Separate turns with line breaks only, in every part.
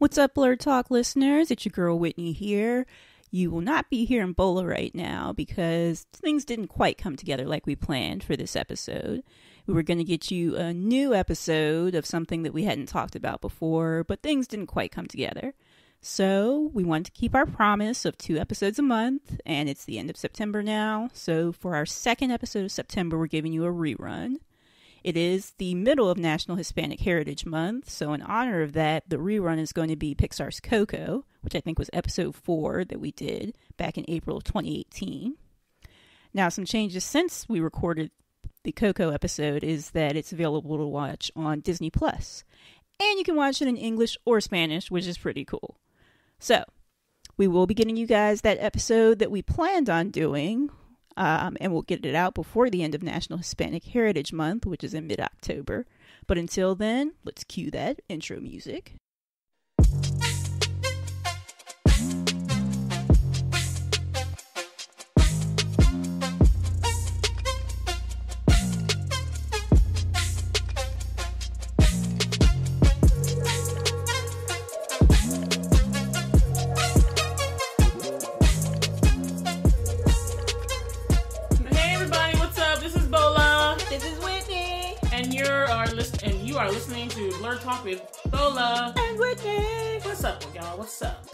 What's up, BlerdTalk listeners? It's your girl Whitney here. You will not be hearing Bola right now because things didn't quite come together like we planned for this episode. We were going to get you a new episode of something that we hadn't talked about before, but things didn't quite come together. So we wanted to keep our promise of 2 episodes a month, and it's the end of September now. So for our second episode of September, we're giving you a rerun. It is the middle of National Hispanic Heritage Month, so in honor of that, the rerun is going to be Pixar's Coco, which I think was episode 4 that we did back in April of 2018. Now, some changes since we recorded the Coco episode is that it's available to watch on Disney+. And you can watch it in English or Spanish, which is pretty cool. So, we will be getting you guys that episode that we planned on doing, and we'll get it out before the end of National Hispanic Heritage Month, which is in mid-October. But until then, let's cue that intro music.
You are listening to BlerdTalk with Bola
and Whitney.
What's up, y'all? What's up?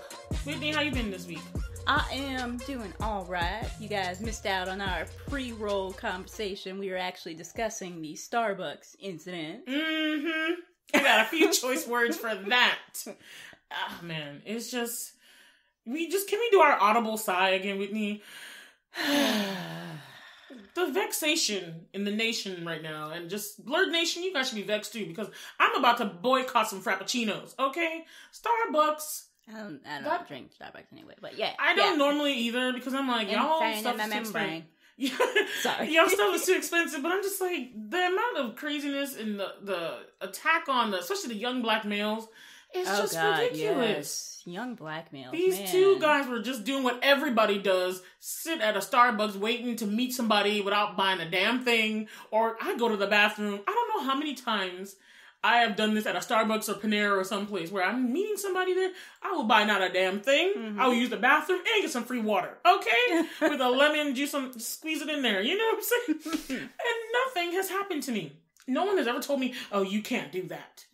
Whitney, how you been this week?
I am doing all right. You guys missed out on our pre-roll conversation. We were actually discussing the Starbucks incident.
I got a few choice words for that. Ah, man, it's just... can we do our audible sigh again, Whitney? The vexation in the nation right now, and just Blerd Nation, you guys should be vexed too, because I'm about to boycott some Frappuccinos, okay? Starbucks.
I don't drink Starbucks anyway, but yeah.
I don't normally either, because I'm like, y'all stuff is too expensive.
Sorry.
Y'all stuff is too expensive, but I'm just like, the amount of craziness and the attack on especially the young black males is just ridiculous.
Yes. Young black males.
These two guys were just doing what everybody does. Sit at a Starbucks waiting to meet somebody without buying a damn thing. Or I go to the bathroom. I don't know how many times I have done this at a Starbucks or Panera or someplace where I'm meeting somebody there. I will buy not a damn thing. I will use the bathroom and get some free water. Okay? With a lemon juice, squeeze it in there. You know what I'm saying? And nothing has happened to me. No one has ever told me, oh, you can't do that.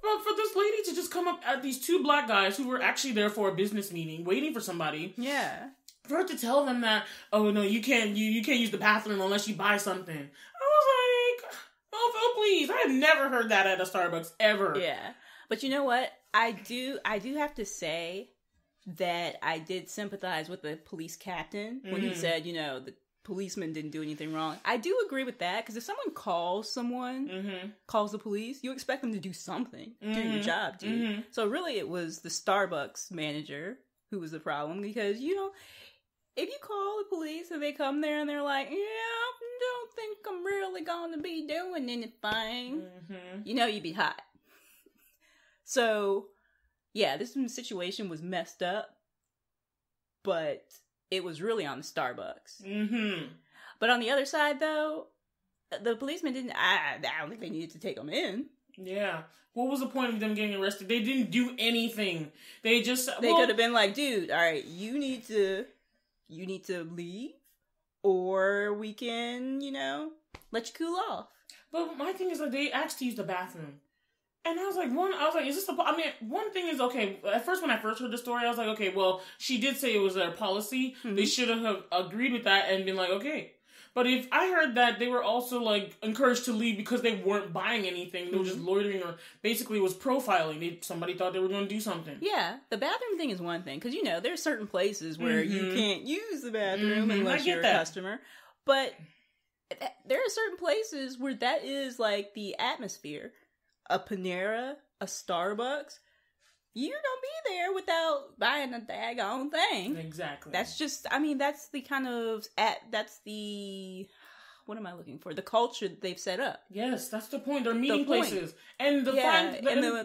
But for this lady to just come up at these 2 black guys who were actually there for a business meeting, waiting for somebody.
Yeah. For
her to tell them that, oh no, you can't use the bathroom unless you buy something. I was like, oh please. I have never heard that at a Starbucks ever.
Yeah. But you know what? I do have to say that I did sympathize with the police captain when he said, the policeman didn't do anything wrong. I do agree with that, because if someone calls the police, you expect them to do something, do your job, dude. So really it was the Starbucks manager who was the problem, because, if you call the police and they come there and they're like, yeah, I don't think I'm really going to be doing anything, you'd be hot. So, yeah, this situation was messed up, but it was really on the Starbucks. But on the other side, though, the policeman I don't think they needed to take them in.
Yeah. What was the point of them getting arrested? They didn't do anything. They
could have been like, dude, all right, you need to leave, or we can, let you cool off.
But my thing is, like, they asked to use the bathroom. And I was like, is this one thing is, okay, at first, when I first heard the story, I was like, okay, well, she did say it was their policy. They should have agreed with that and been like, okay. But if I heard that they were also, like, encouraged to leave because they weren't buying anything, they were just loitering, or basically it was profiling. Somebody thought they were going to do something.
Yeah, the bathroom thing is one thing, because, there's certain places where you can't use the bathroom unless you're a customer. But there are certain places where that is, like, the atmosphere. A Panera, a Starbucks, you're gonna be there without buying a daggone thing.
Exactly.
That's just, that's the kind of, that's the, what am I looking for? The culture that they've set up.
Yes, that's the point. They're meeting places. And the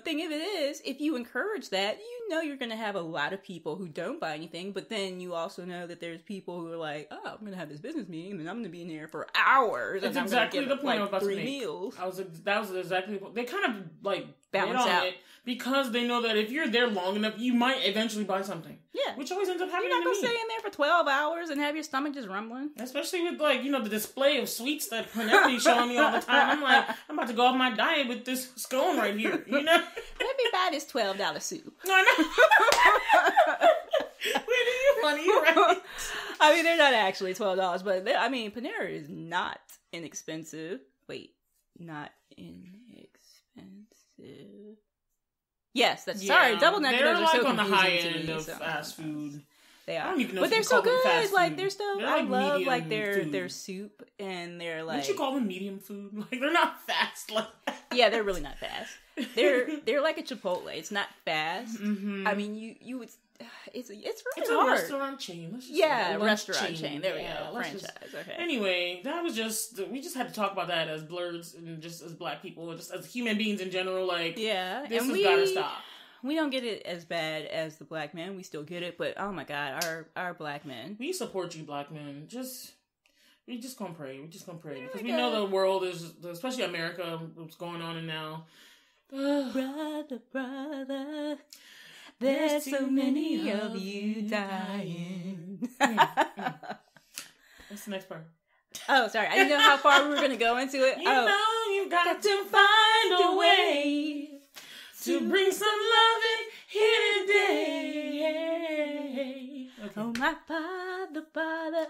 thing of it is, if you encourage that, you know you're going to have a lot of people who don't buy anything, but then you also know that there's people who are like, oh, I'm going to have this business meeting, and I'm going to be in there for hours.
That's
and
exactly the point I was about
3
to make.
meals.
That was exactly the point. They kind of, like,
balance out.
It because they know that if you're there long enough, you might eventually buy something.
Yeah.
Which always ends up happening.
You're not going to stay in there for 12 hours and have your stomach just rumbling.
Especially with, like, you know, the display of sweets that Penelope's showing me all the time. I'm like, I'm about to go off my diet with this scone right here, you know?
Let me buy this $12 soup.
I know. Where do you money, right?
I mean, they're not actually $12, but Panera is not inexpensive. Wait, not inexpensive. Yes, that's sorry. Double negatives
are
like
so on the high
end
of fast food.
They are,
I don't even know
but they're so good. Like they're still. I love like their
food.
Soup and they're like.
Wouldn't you call them medium food? Like they're not fast. Like
yeah, they're really not fast. They're like a Chipotle. It's not fast.
Mm-hmm.
I mean, you would. It's really
it's
hard.
A restaurant chain. Let's just
say restaurant chain. There we go. Franchise. Okay.
Anyway, that was we just had to talk about that as blurs and just as Black people, just as human beings in general. Like this has got to stop.
We don't get it as bad as the Black men. We still get it, but oh my God, our Black men.
We support you, Black men. We just gonna pray. Because we know the world is, especially America, what's going on now.
Brother, there's so many of you dying.
What's the next part?
Oh, sorry. I didn't know how far we were going to go into it.
You know you've got to find a way to bring some loving here today. Okay.
Oh, my Father.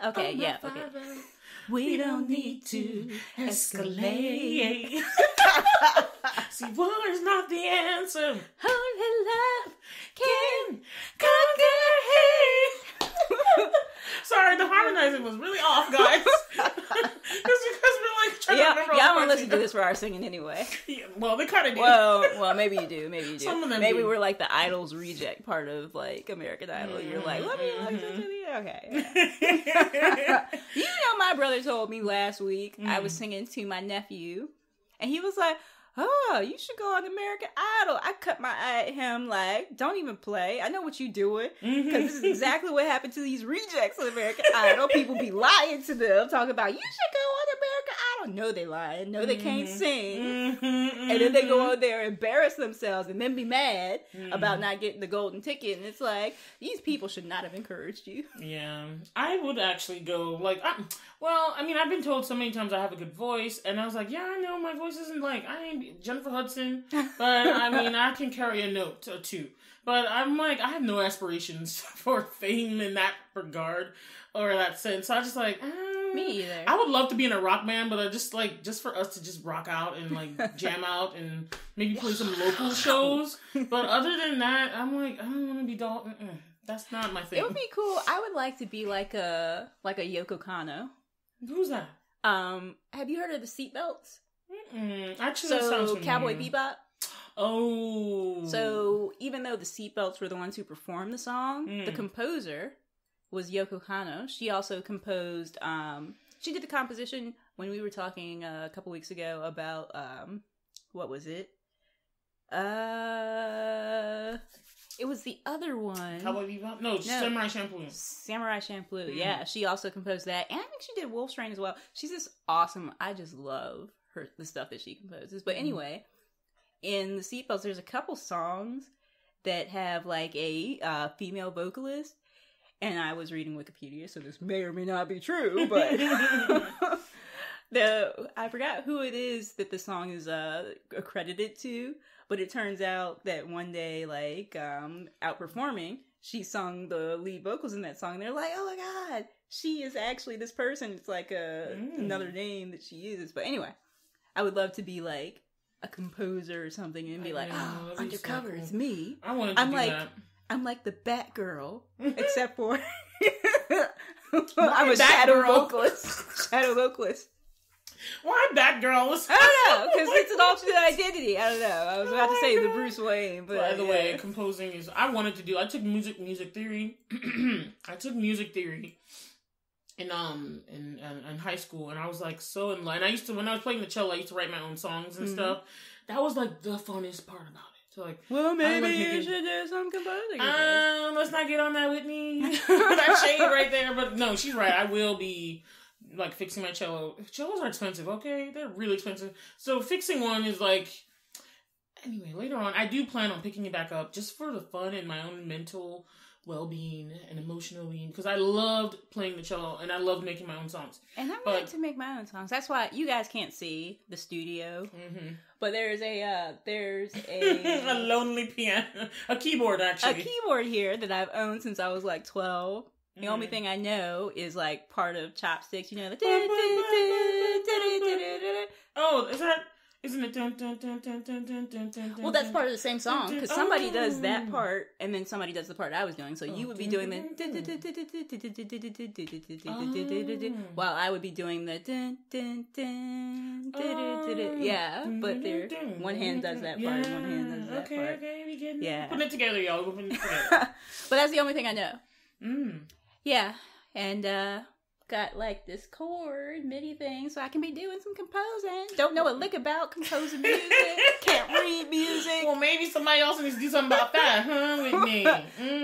Okay,
oh,
yeah,
Father.
Okay. We don't need to escalate.
See, war is not the answer.
Only love can conquer hate.
Sorry, the harmonizing was really off, guys. Just because we're like trying to remember.
Y'all don't listen to this for our singing anyway.
Yeah, well, they kind of do.
Well, maybe you do.
Some of them
maybe
do.
we're like the Idols reject part of like American Idol. Mm-hmm. You're like, let me listen to the okay. You know, my brother told me last week I was singing to my nephew, and he was like, oh, you should go on American Idol. I cut my eye at him like, don't even play. I know what you're doing. Because this is exactly what happened to these rejects on American Idol. People be lying to them, talking about, you should go on American Idol. No, they lying. No, they can't sing. And then they go on there, embarrass themselves, and then be mad about not getting the golden ticket. And it's like, these people should not have encouraged you.
Yeah. I would actually go, like, I've been told so many times I have a good voice. And I was like, yeah, I know my voice isn't like, I ain't Jennifer Hudson, but I can carry a note or two. But I'm like, I have no aspirations for fame in that regard or that sense. So I just like,
me either.
I would love to be in a rock band, but just for us to just rock out and like jam out and maybe play some local shows. But other than that, I'm like, I don't want to be Dalton. That's not my thing.
It would be cool. I would like to be like a Yoko Kanno.
Who's that?
Have you heard of the Seatbelts?
Actually, that sounds familiar.
Cowboy Bebop.
Oh.
So even though the Seatbelts were the ones who performed the song, the composer was Yoko Kanno. She also composed. She did the composition when we were talking a couple weeks ago about what was it? It was the other one.
Cowboy Bebop? No, Samurai Champloo.
Samurai Champloo. Yeah, she also composed that, and I think she did Wolf's Rain as well. She's just awesome. I just love the stuff that she composes. But anyway, in the Seatbelts, there's a couple songs that have like a female vocalist, and I was reading Wikipedia, so this may or may not be true, but I forgot who it is that the song is accredited to, but it turns out that one day, like out performing, she sung the lead vocals in that song, and they're like, oh my God, she is actually this person. It's like another name that she uses. But anyway, I would love to be like a composer or something and be like, oh, undercover, it's me.
I wanted to do that.
I'm like the Batgirl, except for I'm a shadow vocalist.
Why Batgirl?
I don't know, because it's an alternate identity. I don't know. I was about to say the Bruce Wayne, but
by the way, composing is. I took music theory. I took music theory in high school, and I was like so in love. And I used to, when I was playing the cello, I used to write my own songs and stuff. That was like the funnest part about it. So like,
well, maybe you should do some composing.
Let's not get on that, Whitney. That shade right there. But no, she's right. I will be like fixing my cello. Cellos are expensive. Okay, they're really expensive. So fixing one is like. Anyway, later on, I do plan on picking it back up just for the fun and my own mental well-being and emotional being, because I loved playing the cello and I loved making my own songs.
And I like to make my own songs. That's why you guys can't see the studio, but there's a
a lonely piano, a keyboard actually,
a keyboard here that I've owned since I was like 12. The only thing I know is like part of Chopsticks. You know the.
Oh, is that? Isn't it dun dun dun dun dun dun dun dun?
Well, that's part of the same song because somebody does that part and then somebody does the part I was doing. So you would be doing the while I would be doing the yeah. But there, one hand does that part, and one hand does that part.
Okay, we get it.
Yeah,
putting it together, y'all. We're putting it together.
But that's the only thing I know. Yeah, and got like this chord MIDI thing, so I can be doing some composing. Don't know a lick about composing music. Can't read music.
Well, maybe somebody else needs to do something about that, huh? With me.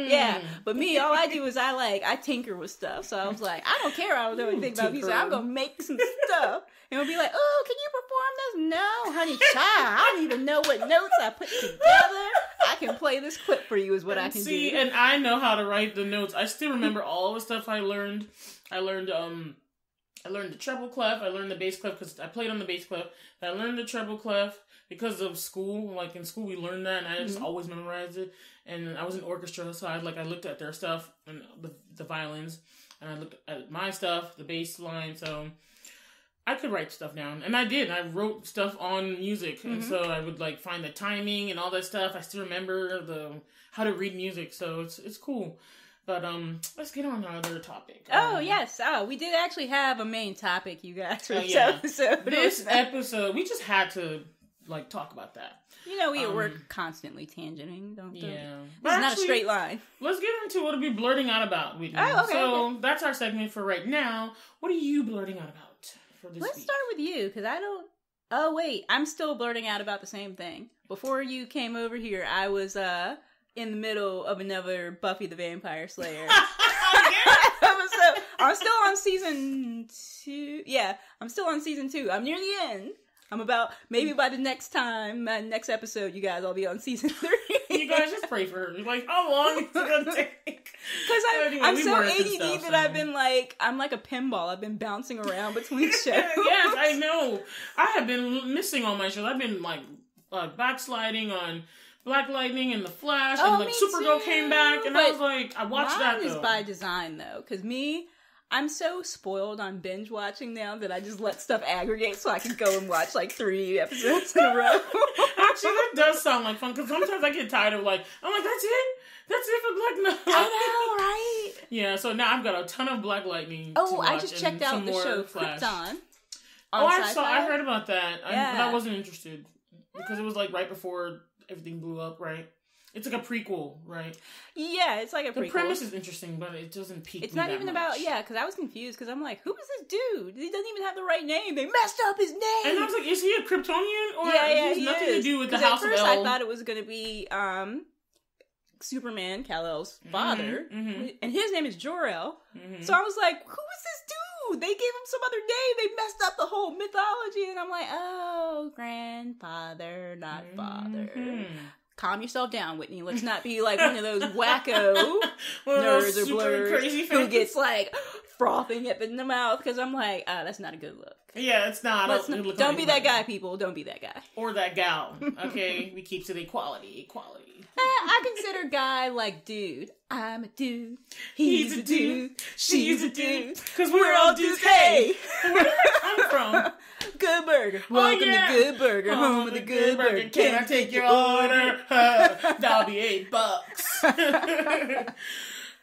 Yeah, but me, all I do is I tinker with stuff. So I was like, I don't care. I don't know anything about music. I'm gonna make some stuff, and we'll be like, oh, can you perform this? No, honey, child. I don't even know what notes I put together. I can play this clip for you. Is what I can do.
And I know how to write the notes. I still remember all the stuff I learned. I learned the treble clef. I learned the bass clef because I played on the bass clef. I learned the treble clef because of school. Like in school, we learned that, and I just always memorized it. And I was in orchestra, so I looked at their stuff and the violins, and I looked at my stuff, the bass line. So I could write stuff down, and I did. I wrote stuff on music, and so I would like find the timing and all that stuff. I still remember how to read music, so it's cool. But let's get on to our other topic.
Yes. We did actually have a main topic, you guys, for this episode.
This episode, we just had to like talk about that.
You know, we at work constantly tangenting, don't we?
Yeah.
It's not a straight line.
Let's get into what we'll be blurting out about. So that's our segment for right now. What are you blurting out about for this
Let's
week?
start with you, because I don't... Oh, wait. I'm still blurting out about the same thing. Before you came over here, I was in the middle of another Buffy the Vampire Slayer. I'm still on season 2. Yeah, I'm still on season 2. I'm near the end. I'm about, maybe by the next next episode, you guys, I'll be on season 3.
You guys just pray for her. Like, how long is it going to take?
Because I'm so ADD that I've been like, I'm like a pinball. I've been bouncing around between shows.
Yes, I know. I have been missing all my shows. I've been like backsliding on Black Lightning and The Flash, and like Supergirl came back, and but I was like, I watched that though.
Mine is by design though, because I'm so spoiled on binge watching now that I just let stuff aggregate so I can go and watch like 3 episodes in a row.
Actually, that does sound like fun, because sometimes I get tired of like, I'm like, that's it for Black Lightning.
I know, right?
Yeah, so now I've got a ton of Black Lightning.
Oh, I just checked out the show Flash. Krypton.
I heard about that, but I wasn't interested because it was like right before everything blew up, right? It's like a prequel, right?
Yeah, it's like a prequel.
The premise is interesting, but it doesn't pique me.
It's not even about, because I was confused, because I'm like, who is this dude? He doesn't even have the right name. They messed up his name.
And I was like, is he a Kryptonian? Or he has nothing to do with the House of L?
At first I thought it was going to be Superman, Kal-El's father, and his name is Jor-El. So I was like, who is this dude? They gave him some other name. They messed up the whole mythology. And I'm like, oh, grandfather, not father. Calm yourself down, Whitney. Let's not be like one of those wacko nerds or blurs who gets like frothing at the mouth, because I'm like, that's not a good look.
Yeah, it's not.
Don't be that guy, people. Don't be that guy.
Or that gal. Okay, we keep to the equality.
I consider guy like dude. I'm a dude. He's a dude. She's a dude.
Because we're all dudes. Hey! Where I'm from?
Goodburger. Welcome to Goodburger. Home of the Goodburger.
Can I take your order? That'll be $8.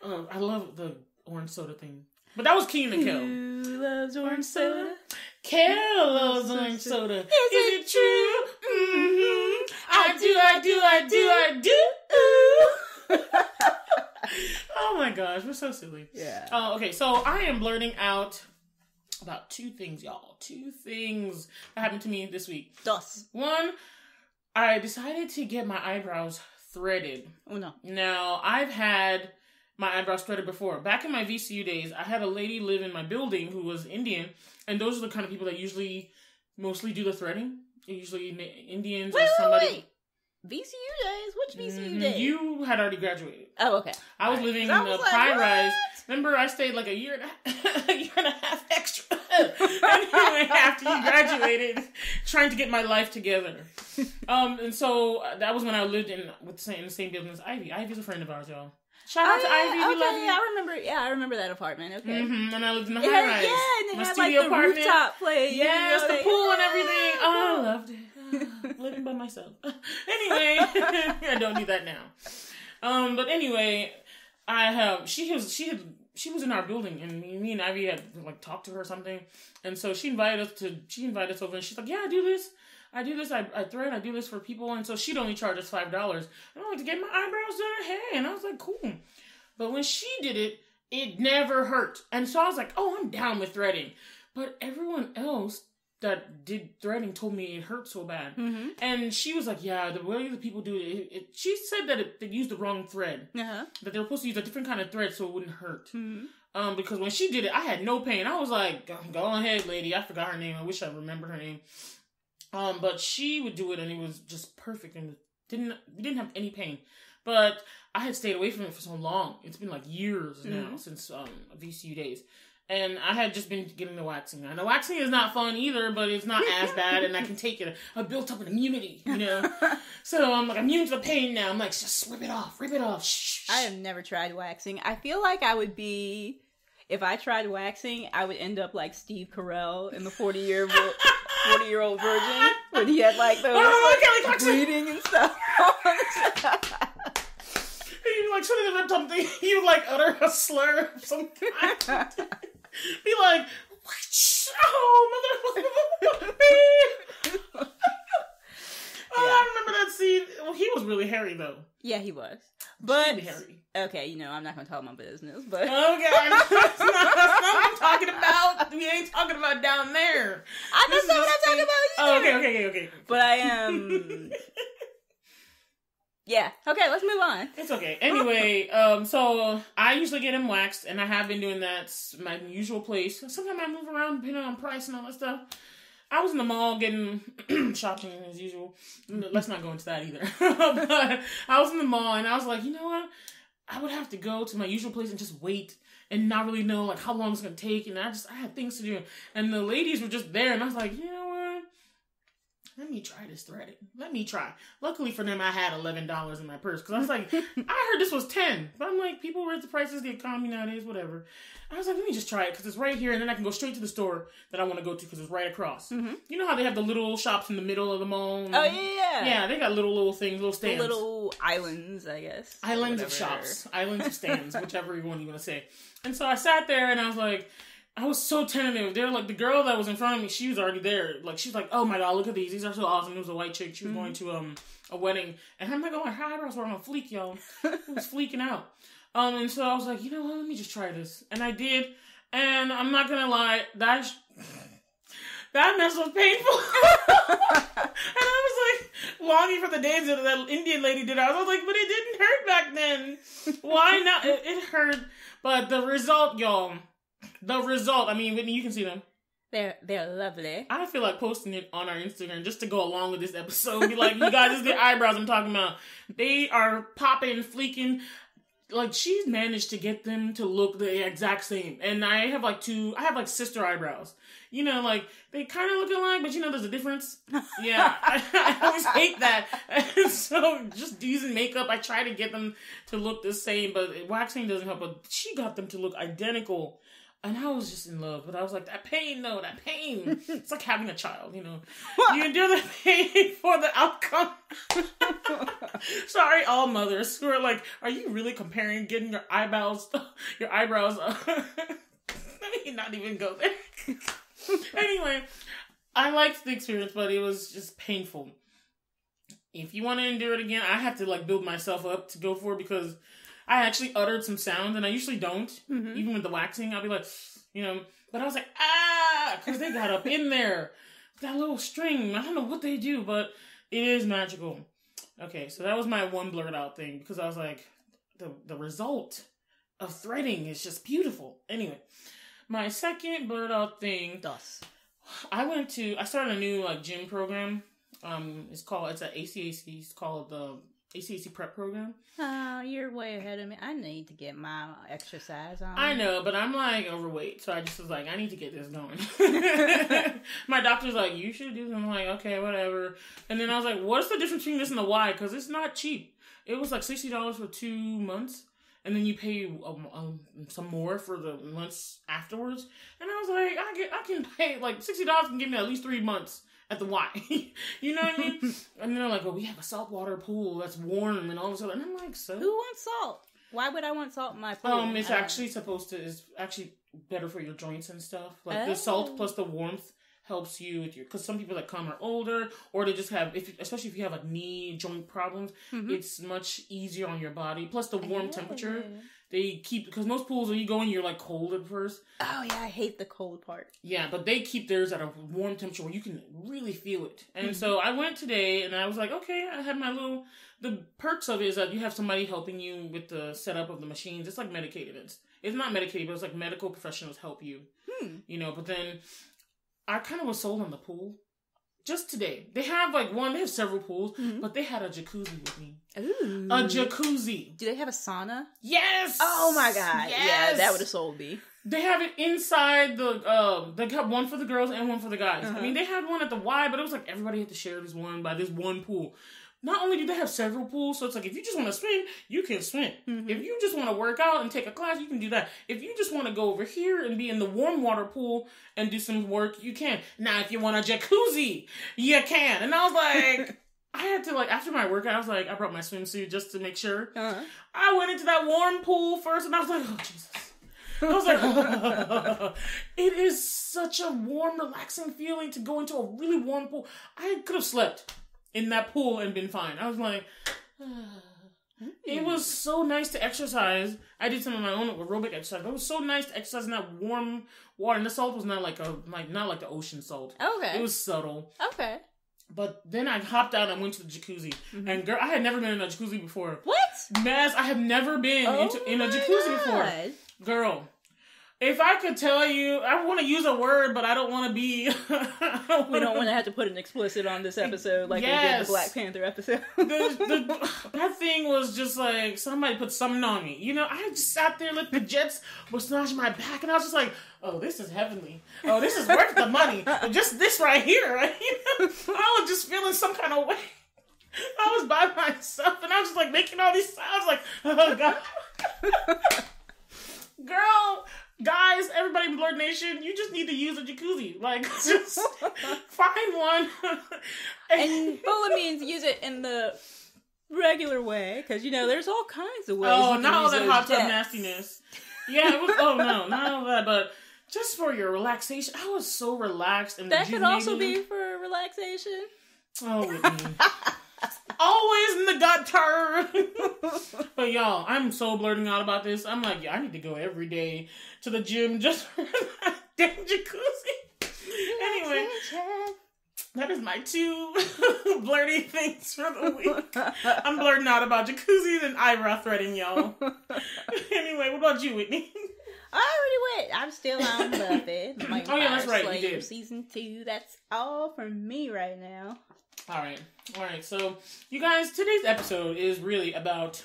I love the orange soda thing. But that was Keen to Kel.
Who loves orange soda?
Kel loves orange soda. Is it true? Mm-hmm. I do. Oh my gosh, we're so silly.
Yeah.
Okay, so I am blurting out about 2 things, y'all. 2 things that happened to me this week.
Dos.
One, I decided to get my eyebrows threaded.
Oh, no.
Now, I've had my eyebrows threaded before. Back in my VCU days, I had a lady live in my building who was Indian, and those are the kind of people that mostly do the threading. Usually Indians or somebody.
Wait. VCU days? Which VCU days?
You had already graduated.
Oh, okay.
I was living in a high rise. Remember, I stayed like a year and a half extra. Anyway, after you graduated, trying to get my life together. And so that was when I lived in the same building as Ivy. Ivy's a friend of ours, y'all. Shout out to Ivy. We love you.
I remember that apartment. Okay.
And I lived in the high rise.
Yeah, and
my
they had
studio
like the
apartment.
rooftop place.
Yes, the pool and everything. Oh, I loved it. Living by myself. Anyway, I don't do that now. But anyway, she was in our building, and me and Ivy had like talked to her or something, and so she invited us over, and she's like, yeah, I do this, I thread, I do this for people, and so she'd only charge us $5. I like to get my eyebrows done. Hey, and I was like, cool. But when she did it, it never hurt, and so I was like, oh, I'm down with threading. But everyone else that did threading told me it hurt so bad. Mm-hmm. And she was like, yeah, the way the people do it, she said that they used the wrong thread. Uh-huh. That they were supposed to use a different kind of thread so it wouldn't hurt. Mm-hmm. Because when she did it, I had no pain. I was like, go ahead, lady. I forgot her name. I wish I remembered her name. But she would do it, and it was just perfect, and we didn't have any pain. But I had stayed away from it for so long. It's been like years now since VCU days. And I had just been getting the waxing. And the waxing is not fun either, but it's not as bad, and I can take it. I built up an immunity, you know? So I'm like, I'm immune to the pain now. I'm like, just rip it off. Shh.
I have never tried waxing. I feel like I would be, if I tried waxing, I would end up like Steve Carell in the 40-year-old virgin, when he had like those bleeding and stuff.
He like suddenly ripped something. He would like utter a slur of some kind. Be like, oh, mother. I remember that scene. Well, he was really hairy though.
Yeah, he was. But
really hairy.
Okay, I'm not gonna talk my business, but
okay, that's not what I'm talking about. We ain't talking about down there.
That's not what I'm talking about either.
Oh, okay.
But I am. Yeah. Okay, let's move on.
It's okay. Anyway, so I usually get them waxed, and I have been doing that. It's my usual place. Sometimes I move around depending on price and all that stuff. I was in the mall getting shopping as usual. Let's not go into that either. But I was in the mall, and I was like, you know what? I would have to go to my usual place and just wait and not really know like how long it's gonna take. And I had things to do, and the ladies were just there, and I was like, you know what? Let me try this threading. Let me try. Luckily for them, I had $11 in my purse. Because I was like, I heard this was $10. But I'm like, people raise the prices, the economy nowadays, whatever. I was like, let me just try it. Because it's right here. And then I can go straight to the store that I want to go to. Because it's right across. Mm-hmm. You know how they have the little shops in the middle of the mall?
Oh, yeah.
Yeah, they got little things, little stands.
The little islands, I guess.
Islands of shops. Islands of stands. Whichever one you want to say. And so I sat there and I was like, I was so tentative. They were like, the girl that was in front of me, she was already there. Like, she was like, oh my god, look at these. These are so awesome. It was a white chick. She was going to a wedding. And I'm like, oh, her eyebrows were on fleek, y'all. It was fleeking out. And so I was like, you know what? Let me just try this. And I did. And I'm not gonna lie, that mess was painful. And I was like, longing for the days that Indian lady did. I was like, but it didn't hurt back then. Why not? It hurt. But the result, y'all. I mean, Whitney, you can see them.
They're lovely.
I feel like posting it on our Instagram just to go along with this episode. Be like, you guys, this is the eyebrows I'm talking about. They are popping, fleeking. Like, she's managed to get them to look the exact same. And I have like sister eyebrows. You know, like, they kind of look alike, but you know there's a difference. Yeah, I always hate that. And so, just using makeup, I try to get them to look the same, but waxing doesn't help. But she got them to look identical. And I was just in love, but I was like, that pain. It's like having a child, you know. You endure the pain for the outcome. Sorry, all mothers who are like, are you really comparing getting your eyebrows? Let me not even go there. Anyway, I liked the experience, but it was just painful. If you want to endure it again, I have to like build myself up to go for it because I actually uttered some sounds, and I usually don't. Even with the waxing, I'll be like, but I was like, because they got up in there. That little string. I don't know what they do, but it is magical. Okay, so that was my one blurred out thing, because I was like, the result of threading is just beautiful. Anyway, my second blurred out thing. I started a new gym program. It's an ACAC. It's called the ACAC prep program.
Oh, you're way ahead of me. I need to get my exercise on.
I know, but I'm overweight, so I just was like, I need to get this going. My doctor's like, you should do this. I'm like, okay, whatever. And then I was like, what's the difference between this and the Y? Because it's not cheap. It was like $60 for 2 months, and then you pay some more for the months afterwards. And I was like, I can pay like $60 can give me at least 3 months at the Y. You know what I mean? And they're like, well, we have a saltwater pool that's warm and all this other. And I'm like, so?
Who wants salt? Why would I want salt in my pool?
It's actually better for your joints and stuff. Like the salt plus the warmth helps you with because some people that come are older, or they just have, especially if you have knee joint problems, it's much easier on your body. Plus the warm temperature. They keep, because most pools when you go in, you're like cold at first.
Oh yeah, I hate the cold part.
Yeah, but they keep theirs at a warm temperature where you can really feel it. And so I went today, and I was like, okay, I had the perks of it is that you have somebody helping you with the setup of the machines. It's like medicated. It's not medicated, but it's like medical professionals help you. But then I kind of was sold on the pool. Just today. They have they have several pools, but they had a jacuzzi with me.
Ooh.
A jacuzzi.
Do they have a sauna?
Yes!
Oh my god.
Yes!
Yeah, that would have sold me.
They have it inside they got one for the girls and one for the guys. I mean, they had one at the Y, but it was like everybody had to share this one by this one pool. Not only do they have several pools, so it's like if you just want to swim, you can swim. If you just want to work out and take a class, you can do that. If you just want to go over here and be in the warm water pool and do some work, you can. Now, if you want a jacuzzi, you can. And I was like, I had to after my workout, I was like, I brought my swimsuit just to make sure. I went into that warm pool first, and I was like, oh, Jesus. I was like, it is such a warm, relaxing feeling to go into a really warm pool. I could have slept in that pool and been fine. I was like, it was so nice to exercise. I did some of my own aerobic exercise, but it was so nice to exercise in that warm water. And the salt was not like the ocean salt. Okay. It was subtle. Okay. But then I hopped out and went to the jacuzzi. And girl, I had never been in a jacuzzi before. What? Maz, I have never been in a jacuzzi before. Girl. If I could tell you, I want to use a word, but I don't want to be...
We don't want to have to put an explicit on this episode like we did the Black Panther episode.
That thing was just like, somebody put something on me. I just sat there, let the jets massage my back, and I was just like, oh, this is heavenly. Oh, this is worth the money. Just this right here. I was just feeling some kind of way. I was by myself, and I was just making all these sounds like, oh, God. Girl... Guys, everybody in Blerd Nation, you just need to use a jacuzzi. Just find one.
And Bola means use it in the regular way, because, there's all kinds of ways.
Oh, not all that hot tub nastiness. Yeah, it was, not all that, but just for your relaxation. I was so relaxed and
that could also be for relaxation.
Oh, Whitney. Always in the gutter. But y'all, I'm so blurting out about this. I'm like, I need to go every day to the gym just for that damn jacuzzi. Anyway, that is my 2 blurty things for the week. I'm blurting out about jacuzzis and eyebrow threading, y'all. Anyway, what about you, Whitney?
I already went. I'm still on Buffy.
Oh yeah, that's right. You did.
Season 2. That's all for me right now.
All right. So, you guys, today's episode is really about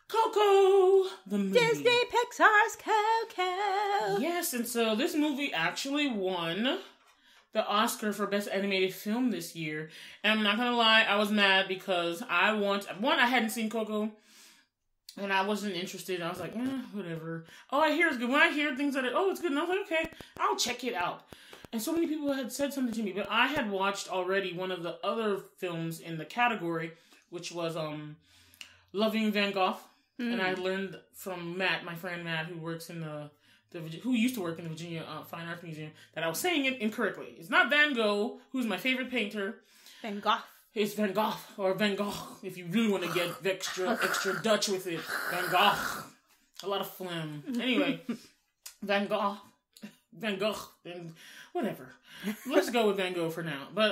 Coco, the movie.
Disney Pixar's Coco.
Yes, and so this movie actually won the Oscar for Best Animated Film this year. And I'm not gonna lie, I was mad because I hadn't seen Coco. And I wasn't interested. I was like, whatever. Oh, I hear it's good. When I hear things it's good. And I was like, okay, I'll check it out. And so many people had said something to me, but I had watched already one of the other films in the category, which was Loving Van Gogh. And I learned from Matt, my friend Matt, who works in who used to work in the Virginia Fine Arts Museum, that I was saying it incorrectly. It's not Van Gogh, who's my favorite painter.
Van Gogh.
It's Van Gogh, or Van Gogh, if you really want to get extra Dutch with it. Van Gogh. A lot of phlegm. Anyway, Van Gogh, and whatever. Let's go with Van Gogh for now. But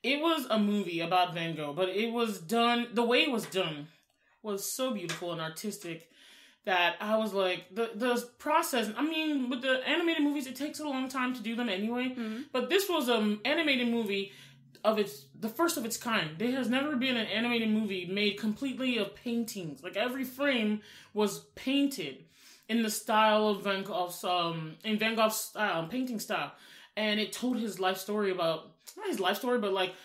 it was a movie about Van Gogh, but it was done, the way it was done was so beautiful and artistic that I was like, the process, I mean, with the animated movies, it takes a long time to do them anyway, but this was an animated movie the first of its kind. There has never been an animated movie made completely of paintings. Like, every frame was painted in the style of Van Gogh's style, painting style. And it told his life story about, not his life story, but like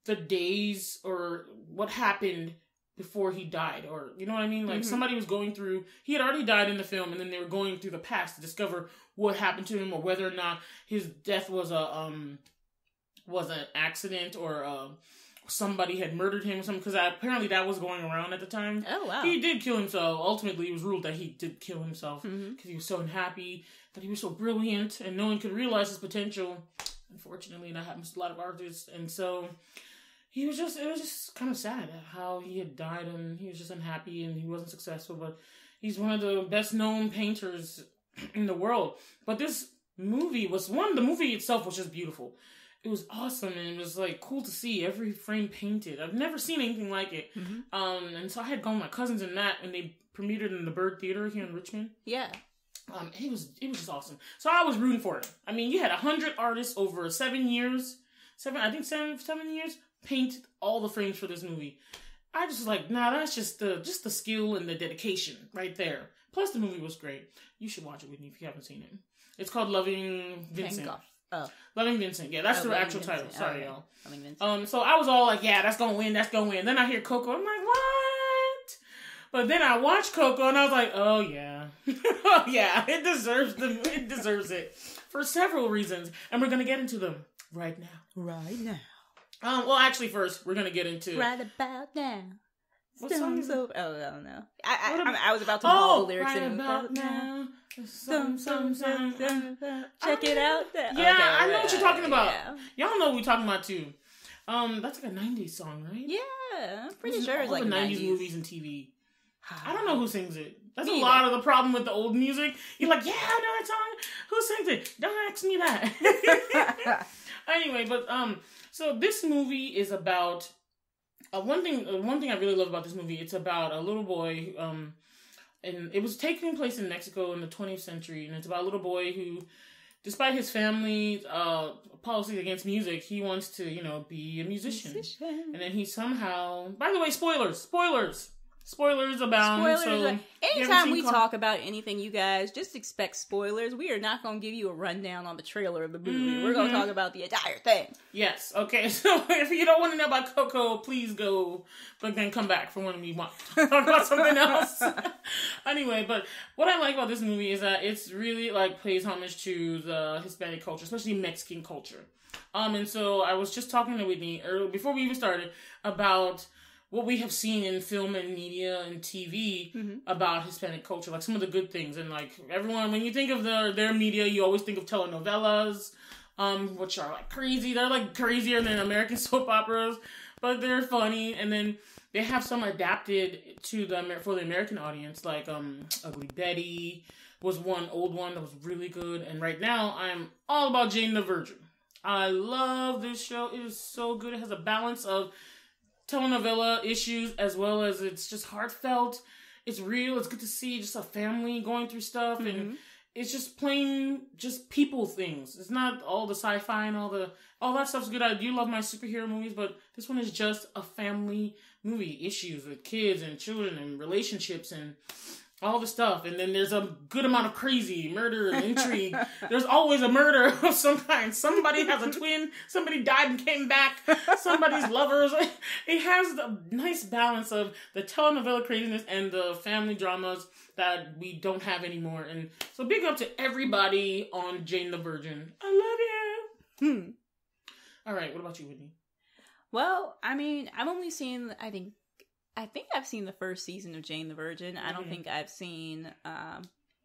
the days or what happened before he died, or, you know what I mean? Like, somebody was going through, he had already died in the film, and then they were going through the past to discover what happened to him, or whether or not his death was an accident, or somebody had murdered him or something, because apparently that was going around at the time.
Oh, wow. He
did kill himself. Ultimately, it was ruled that he did kill himself, because he was so unhappy, that he was so brilliant, and no one could realize his potential. Unfortunately, that happens to a lot of artists, and so it was just kind of sad how he had died, and he was just unhappy, and he wasn't successful, but he's one of the best known painters in the world. But this movie the movie itself was just beautiful. It was awesome, and it was like cool to see every frame painted. I've never seen anything like it. And so I had gone with my cousins in that, and they premiered it in the Bird Theater here in Richmond.
Yeah.
It was just awesome. So I was rooting for it. I mean, you had 100 artists over 7 years, seven years, paint all the frames for this movie. I just was like, nah, that's just the skill and the dedication right there. Plus, the movie was great. You should watch it, Whitney, if you haven't seen it. It's called Loving Vincent. Loving Vincent. Yeah, that's the actual title. Sorry, y'all. Loving Vincent. So I was all like, yeah, that's gonna win. Then I hear Coco. I'm like, what? But then I watched Coco, and I was like, oh yeah, oh yeah, it deserves it for several reasons, and we're gonna get into them right now. Well, actually, first we're gonna get into
right about now.
What song is it?
Oh, I don't know. I was about to call the lyrics
right
in
about now. Some.
Check it out.
Yeah, okay, I know what you're talking about. Yeah. Y'all know what we're talking about too. That's like a 90s song, right?
Yeah, I'm pretty sure it's
all
like
the 90s movies and TV. I don't know who sings it. That's a lot of the problem with the old music. You're like, yeah, I know that song. Who sings it? Don't ask me that. Anyway, but so this movie is about one thing I really love about this movie. It's about a little boy, and it was taking place in Mexico in the 20th century, and it's about a little boy who, despite his family's policies against music, he wants to, be a musician. And then he somehow, by the way, spoilers abound. So
anytime we talk about anything, you guys, just expect spoilers. We are not going to give you a rundown on the trailer of the movie. We're going to talk about the entire thing.
Yes. Okay. So if you don't want to know about Coco, please go, but then come back for when we want to talk about something else. Anyway, but what I like about this movie is that it's really pays homage to the Hispanic culture, especially Mexican culture. And so I was just talking to Whitney earlier, before we even started, about what we have seen in film and media and TV about Hispanic culture, like some of the good things. And everyone, when you think of their media, you always think of telenovelas, which are crazy. They're crazier than American soap operas, but they're funny. And then they have some adapted for the American audience, like Ugly Betty was one old one that was really good. And right now, I'm all about Jane the Virgin. I love this show. It is so good. It has a balance of telenovela issues as well as it's just heartfelt. It's real. It's good to see just a family going through stuff, and it's just plain just people things. It's not all the sci-fi and all that stuff's good. I do love my superhero movies, but this one is just a family movie, issues with kids and children and relationships and all the stuff. And then there's a good amount of crazy murder and intrigue. There's always a murder of some kind. Somebody has a twin. Somebody died and came back. Somebody's lovers. It has the nice balance of the telenovela craziness and the family dramas that we don't have anymore. And so big up to everybody on Jane the Virgin. I love you. All right. What about you, Whitney?
Well, I mean, I've only seen, I think I've seen the first season of Jane the Virgin. I don't think I've seen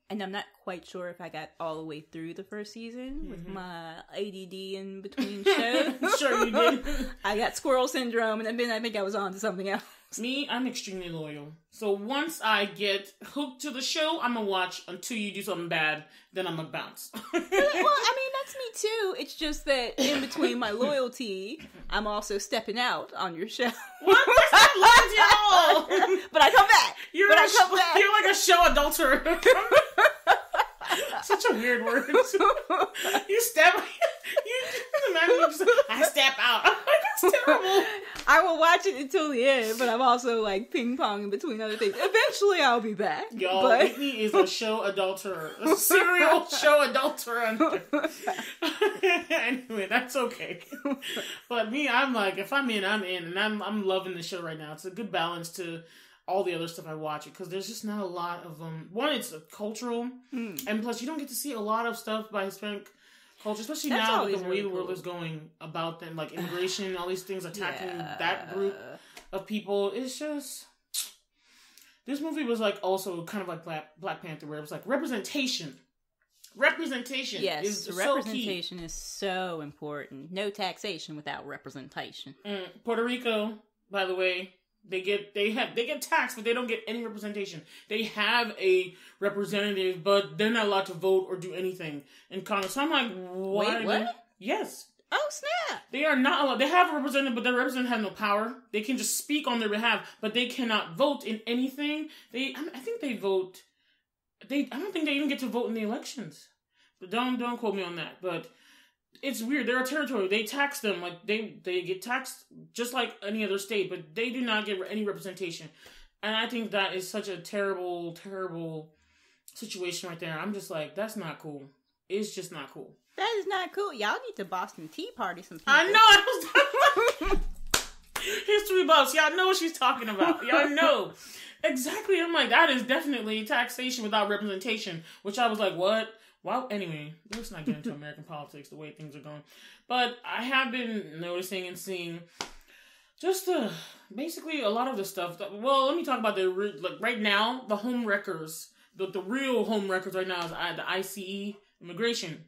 And I'm not quite sure if I got all the way through the first season with my ADD in between shows.
Sure you did.
I got squirrel syndrome, and then I think I was on to something else.
Me, I'm extremely loyal. So once I get hooked to the show, I'm gonna watch until you do something bad, then I'm gonna bounce.
Well, I mean, that's me too. It's just that in between my loyalty, I'm also stepping out on your show.
What? That's not loyalty at all!
But I come back.
You're like a show adulterer. Such a weird word. You step... I step out. I'm like, that's terrible.
I will watch it until the end, but I'm also like ping-ponging between other things. Eventually, I'll be back.
Y'all, Whitney is a show adulterer. A serial show adulterer. Anyway, that's okay. But me, I'm like, if I'm in, I'm in. And I'm loving the show right now. It's a good balance to all the other stuff I watch it, because there's just not a lot of one, it's cultural, and plus you don't get to see a lot of stuff by Hispanic culture, especially now with the way the world is going about them, like immigration, all these things attacking that group of people. It's just, this movie was like also kind of like Black Panther, where it was like representation.
Yes,
is
representation is so important. No taxation without representation.
Puerto Rico, by the way, they get taxed, but they don't get any representation. They have a representative, but they're not allowed to vote or do anything in Congress. So I'm like, why?
Wait, what?
Yes.
Oh, snap.
They are not allowed. They have a representative, but their representative has no power. They can just speak on their behalf, but they cannot vote in anything. I think they vote. I don't think they even get to vote in the elections. But don't quote me on that. But it's weird. They're a territory. They tax them like they get taxed just like any other state, but they do not get any representation. And I think that is such a terrible, terrible situation right there. I'm just like, that's not cool. It's just not cool.
That is not cool. Y'all need to Boston Tea Party some people.
I know. History buffs. Y'all know what she's talking about. Y'all know. Exactly. I'm like, that is definitely taxation without representation, which I was like, what? Well, anyway, let's not get into American politics, the way things are going. But I have been noticing and seeing just basically a lot of the stuff. Let me talk about right now, the home wreckers. The real home wreckers right now is the ICE, immigration.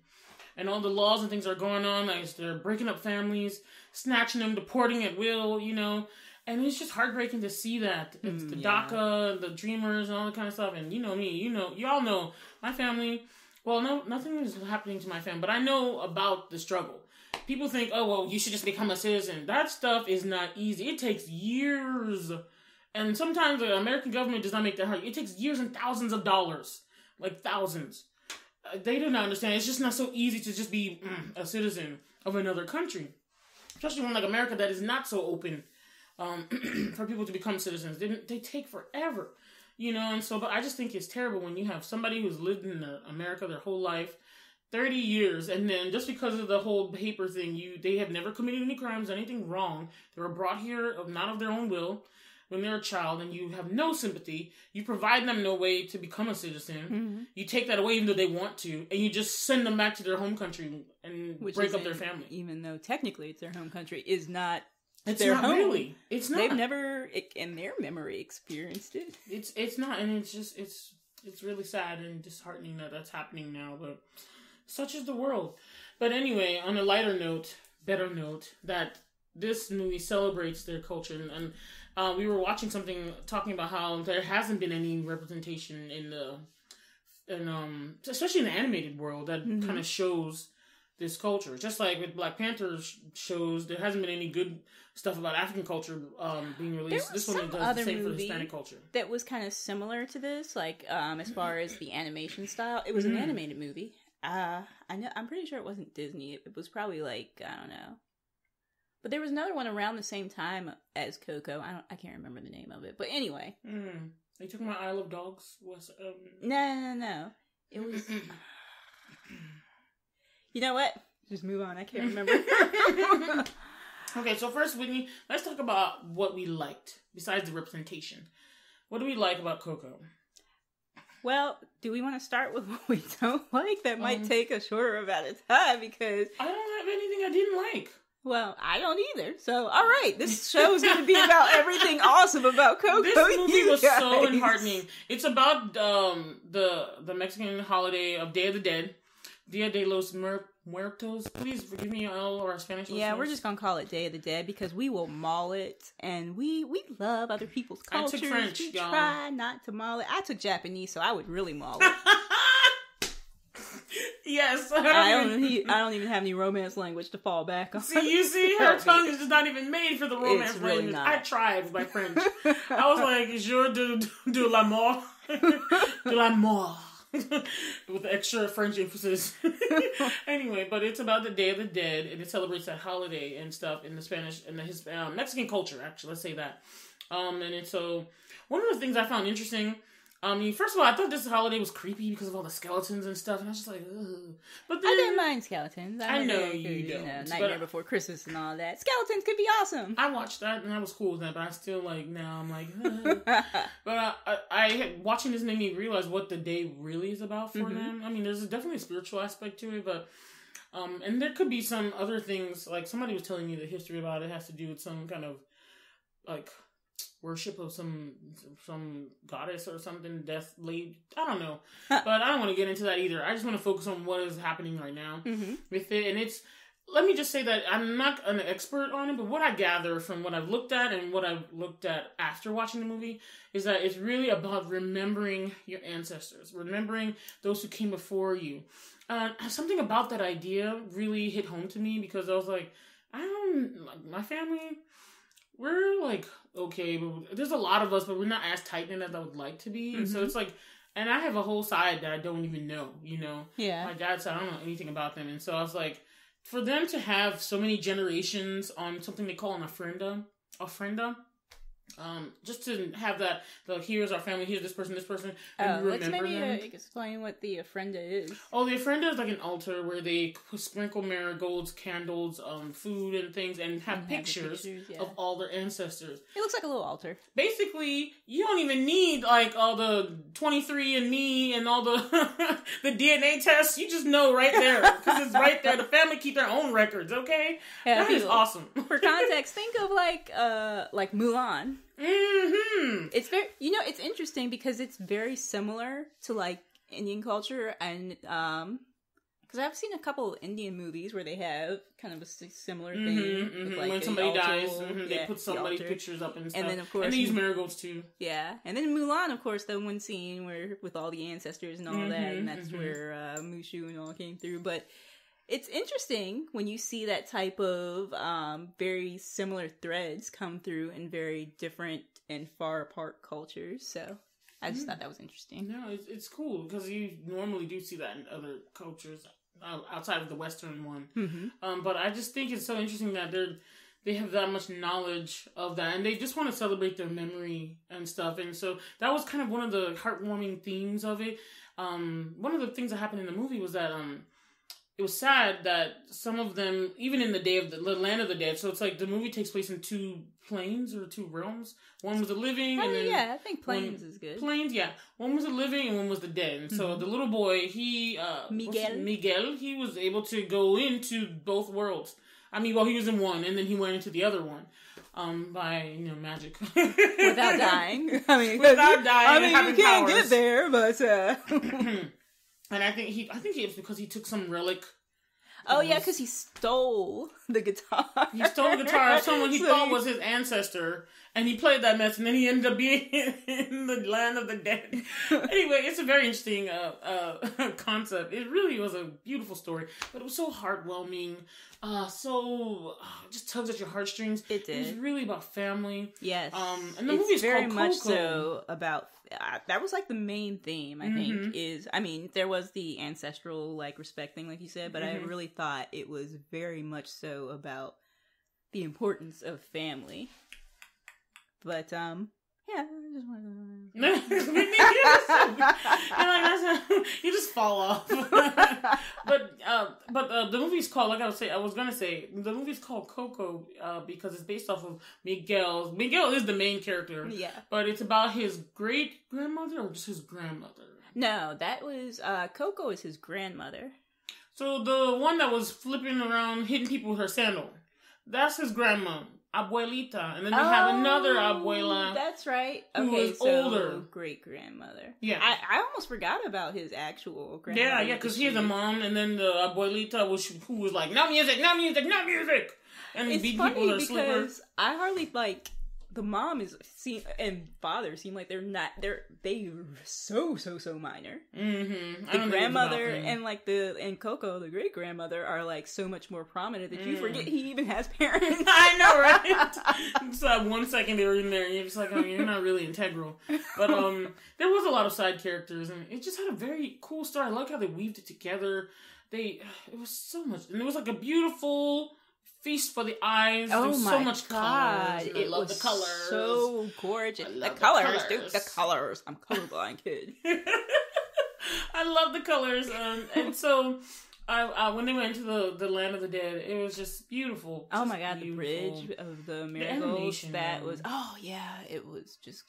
And all the laws and things are going on. Like, they're breaking up families, snatching them, deporting at will, you know. And it's just heartbreaking to see that. It's the DACA, the Dreamers, and all that kind of stuff. And you know me, y'all know my family. Well, no, nothing is happening to my family, but I know about the struggle. People think, oh, well, you should just become a citizen. That stuff is not easy. It takes years. And sometimes the American government does not make that hard. It takes years and thousands of dollars. Like thousands. They do not understand. It's just not so easy to just be a citizen of another country. Especially one like America that is not so open for people to become citizens. They take forever. You know, and so, but I just think it's terrible when you have somebody who's lived in America their whole life, 30 years, and then just because of the whole paper thing, they have never committed any crimes, anything wrong. They were brought here not of their own will when they're a child, and you have no sympathy. You provide them no way to become a citizen. Mm-hmm. You take that away even though they want to, and you just send them back to their home country and break up their family. Even
though technically it's their home country, is not.
It's not home. Really. It's not.
They've never, in their memory, experienced it.
It's not, and it's really sad and disheartening that that's happening now. But such is the world. But anyway, on a lighter note, better note, that this movie celebrates their culture, and we were watching something talking about how there hasn't been any representation especially in the animated world that kind of shows this culture. Just like with Black Panther shows, there hasn't been any good stuff about African culture being released. This one does the same for Hispanic culture.
That was kind of similar to this, like as far as the animation style. It was an animated movie. I'm pretty sure it wasn't Disney. It was probably like, I don't know. But there was another one around the same time as Coco. I can't remember the name of it. But anyway.
Are you talking about Isle of Dogs?
No. It was... You know what? Just move on. I can't remember.
Okay, so first, Whitney, let's talk about what we liked, besides the representation. What do we like about Coco?
Well, do we want to start with what we don't like? That might take a shorter amount of time, because...
I don't have anything I didn't like.
Well, I don't either. So, all right, this show is going to be about everything awesome about Coco.
This movie was so enheartening. It's about the Mexican holiday of Day of the Dead, Dia de los Muertos. Please forgive me, all our Spanish listeners.
Yeah, we're just going to call it Day of the Dead because we will maul it, and we love other people's cultures.
I took French,
we
y'all.
try not to maul it. I took Japanese, so I would really maul it.
Yes.
I don't even have any romance language to fall back on.
See, her tongue is just not even made for the romance
It's really
language.
not.
I tried with my French. I was like, je de l'amour. De l'amour. With the extra French emphasis. Anyway, but it's about the Day of the Dead, and it celebrates that holiday and stuff in the Spanish and the Mexican culture, actually, let's say that. And it's so, one of the things I found interesting, first of all, I thought this holiday was creepy because of all the skeletons and stuff, and I was just like, ugh. But then,
I didn't mind skeletons.
I know you don't.
Nightmare Before Christmas and all that. Skeletons could be awesome.
I watched that, and I was cool with that, but I still, now I'm like, ugh. But watching this made me realize what the day really is about for them. I mean, there's definitely a spiritual aspect to it, but, and there could be some other things, like somebody was telling me the history about it has to do with some kind of, worship of some goddess or something, death laid. I don't know. But I don't want to get into that either. I just want to focus on what is happening right now with it. And let me just say that I'm not an expert on it, but what I gather from what I've looked at and what I've looked at after watching the movie is that it's really about remembering your ancestors, remembering those who came before you. Something about that idea really hit home to me because I was like, my family, we're okay, but there's a lot of us, but we're not as tight-knit as I would like to be. And so it's and I have a whole side that I don't even know, Yeah. My dad said I don't know anything about them. And so I was like, for them to have so many generations on something they call an ofrenda, just to have that, here's our family, here's this person, and remember
let's maybe
them.
Explain what the ofrenda is.
Oh, the ofrenda is like an altar where they sprinkle marigolds, candles, food and things, and have pictures of all their ancestors.
It looks like a little altar.
Basically, you don't even need all the 23andMe and all the the DNA tests. You just know right there because it's right there. The family keep their own records. Okay,
yeah,
that is awesome.
For context, think of like Mulan. It's very, it's interesting because it's very similar to Indian culture, and because I've seen a couple of Indian movies where they have kind of a similar thing. With,
when somebody dies, they put somebody's pictures up and stuff. And then of course, and they use marigolds too.
Yeah, and then Mulan, of course, the one scene where with all the ancestors and all that, and that's where Mushu and all came through, but. It's interesting when you see that type of very similar threads come through in very different and far apart cultures. So I just thought that was interesting.
No, it's cool because you normally do see that in other cultures outside of the Western one. But I just think it's so interesting that they have that much knowledge of that, and they just want to celebrate their memory and stuff. And so that was kind of one of the heartwarming themes of it. One of the things that happened in the movie was that it was sad that some of them, even in the land of the dead, so it's the movie takes place in two planes or two realms. One was the living, and then
I think planes is good.
Planes, yeah. One was the living, and one was the dead. And so the little boy, Miguel, he was able to go into both worlds. I mean, he was in one, and then he went into the other one. By magic,
without dying.
Without dying.
You can't get there, but.
And I think it was because he took some relic.
Oh, yeah, because he stole the guitar.
He stole the guitar of someone he thought was his ancestor, and he played that mess, and then he ended up being in the land of the dead. Anyway, it's a very interesting concept. It really was a beautiful story, but it was so heartwarming. Just tugs at your heartstrings.
It did.
It was really about family.
Yes.
And the movie's
very
called
much
Coco.
so about. That was the main theme, I think, there was the ancestral, respect thing, like you said, but I really thought it was very much so about the importance of family. But, yeah, I just wanted
to... you just fall off. But the movie's called, the movie's called Coco because it's based off of Miguel. Miguel is the main character. Yeah. But it's about his great-grandmother or just his grandmother?
No, that was, Coco is his grandmother.
So the one that was flipping around, hitting people with her sandal. That's his grandma, abuelita, and then they have another abuela.
That's right.
Who was older,
great grandmother.
Yeah,
I almost forgot about his actual grandmother.
Yeah, because he has a mom, and then the abuelita who was like, no music, no music, no music, and
it's
beat
funny
people with a
because
slipper.
I hardly like. The mom and father seem like they're so minor.
Mm-hmm.
The grandmother and Coco, the great grandmother, are like so much more prominent that you forget he even has parents.
I know, right? So 1 second they were in there, and you're just like, oh, you're not really integral. But there was a lot of side characters, and it just had a very cool story. I like how they weaved it together. It was so much, and it was like a beautiful feast for the eyes.
Oh,
There's
my
so much
God.
colors. I love the colors.
So gorgeous.
The colors,
dude. The colors. I'm colorblind, kid.
I love the colors. And so when they went into the land of the dead, it was just beautiful.
Oh my God, the bridge of the marigolds. That was, it was just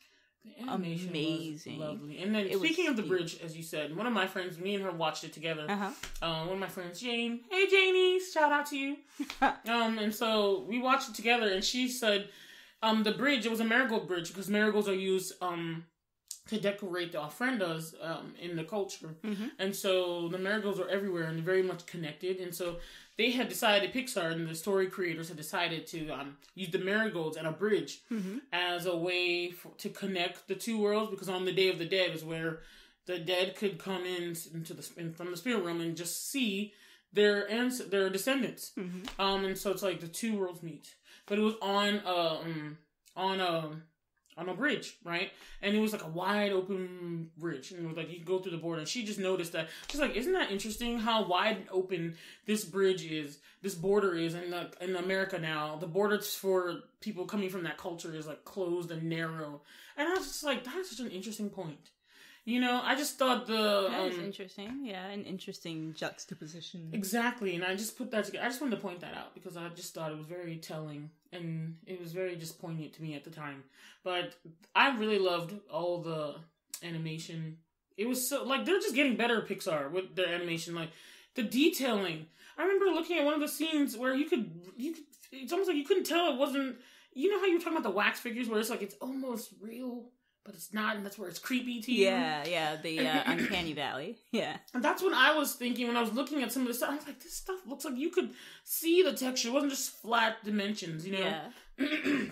the animation
amazing.
Was lovely. And then speaking of the bridge, as you said, one of my friends, me and her watched it together. One of my friends, Jane. Hey Janie, shout out to you. And so we watched it together, and she said, the bridge, it was a marigold bridge because marigolds are used to decorate the ofrendas in the culture. And so the marigolds are everywhere and they're very much connected. And so they had decided, Pixar and the story creators had decided to use the marigolds and a bridge as a way to connect the two worlds, because on the Day of the Dead is where the dead could come from the spirit realm and just see their descendants. And so it's like the two worlds meet. But it was on a bridge, right? And it was like a wide open bridge, and it was like you could go through the border. And she just noticed that. She's like, "Isn't that interesting? How wide open this bridge is, this border is in America now. The borders for people coming from that culture is like closed and narrow." And I was just like, "That is such an interesting point." You know, I just thought
that is interesting. Yeah, an interesting juxtaposition.
Exactly, and I just put that together. I just wanted to point that out because I just thought it was very telling, and it was very just poignant to me at the time. But I really loved all the animation. It was so, like, they're just getting better at Pixar with their animation, like the detailing. I remember looking at one of the scenes where you could it's almost like you couldn't tell it wasn't, you know how you were talking about the wax figures where it's like it's almost real, but it's not, and that's where it's creepy to you.
Yeah, the Uncanny Valley. Yeah.
And that's what I was thinking when I was looking at some of this stuff. I was like, this stuff looks like you could see the texture. It wasn't just flat dimensions, you know?
Yeah.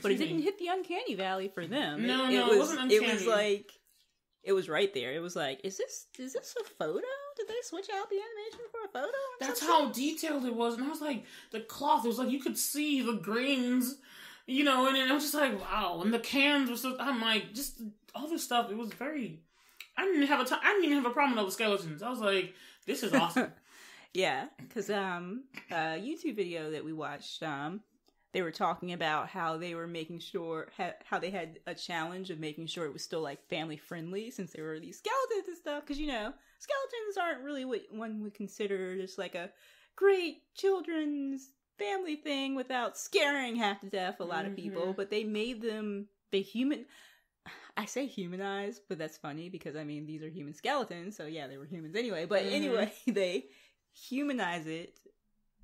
But it didn't hit the Uncanny Valley for them.
No, it wasn't uncanny.
It was like, it was right there. It was like, is this a photo? Did they switch out the animation for a photo?
That's how detailed it was. And I was like, the cloth, it was like you could see the grains, you know, and then I was just like, wow. And the cans were so, I'm like, just all this stuff, it was very, I didn't even have a problem with all the skeletons. I was like, this is awesome.
Yeah, because a YouTube video that we watched, they were talking about how they were making sure, how they had a challenge of making sure it was still like family friendly since there were these skeletons and stuff. Because, you know, skeletons aren't really what one would consider just like a great children's family thing without scaring half to death a lot of people. But they made them, I say humanized, but that's funny because, I mean, these are human skeletons. So, yeah, they were humans anyway. But anyway, they humanize it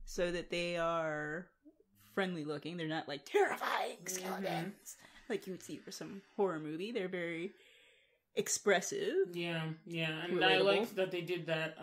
so that they are friendly looking. They're not like terrifying skeletons like you would see for some horror movie. They're very expressive.
Yeah, and
relatable.
I liked that they did that.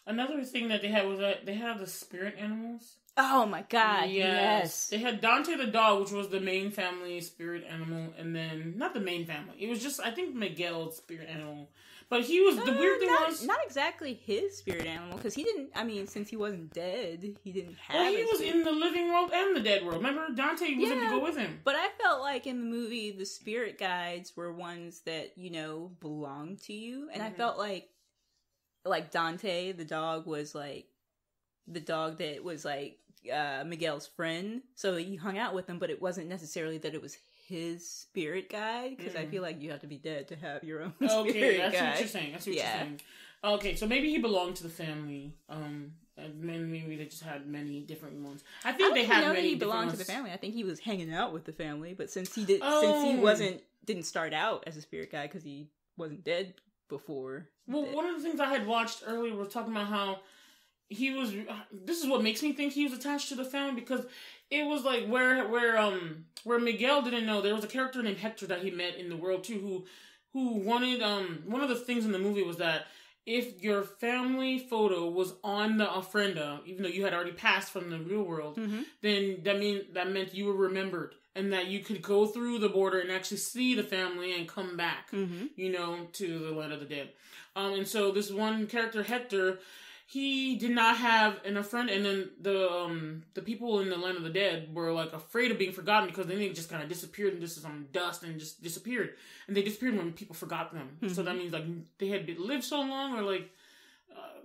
Another thing that they had was that they had the spirit animals.
Oh my God! Yes.
They had Dante the dog, which was the main family spirit animal, and then not the main family. It was just, I think, Miguel's spirit animal. But he was, the weird thing was
not exactly his spirit animal, because he didn't, I mean, since he wasn't dead, he didn't have
Well, he was in the living world and the dead world. Remember, Dante was able to go with him.
But I felt like in the movie, the spirit guides were ones that, you know, belonged to you. And I felt like Dante, the dog, was like, the dog that was like Miguel's friend. So he hung out with him, but it wasn't necessarily that it was his spirit guide, because I feel like you have to be dead to have your own spirit guide.
That's what you're saying. That's what you're saying. Okay, so maybe he belonged to the family, and then maybe they just had many different ones. I think they had many. He belonged
to the family. I think he was hanging out with the family, but since he didn't start out as a spirit guide because he wasn't dead before.
Well, one of the things I had watched earlier was talking about how he was. This is what makes me think he was attached to the family, because it was like where Miguel didn't know, there was a character named Hector that he met in the world too, who wanted one of the things in the movie was that if your family photo was on the ofrenda, even though you had already passed from the real world, then that meant you were remembered, and that you could go through the border and actually see the family and come back, you know, to the land of the dead. And so this one character, Hector, he did not have an ofrenda, and then the people in the land of the dead were like afraid of being forgotten, because then they just kind of disappeared into some dust and just disappeared, and they disappeared when people forgot them. So that means like they had lived so long, or like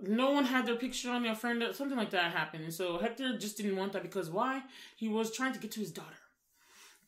no one had their picture on the ofrenda, something like that happened. And so Hector just didn't want that, because why? He was trying to get to his daughter,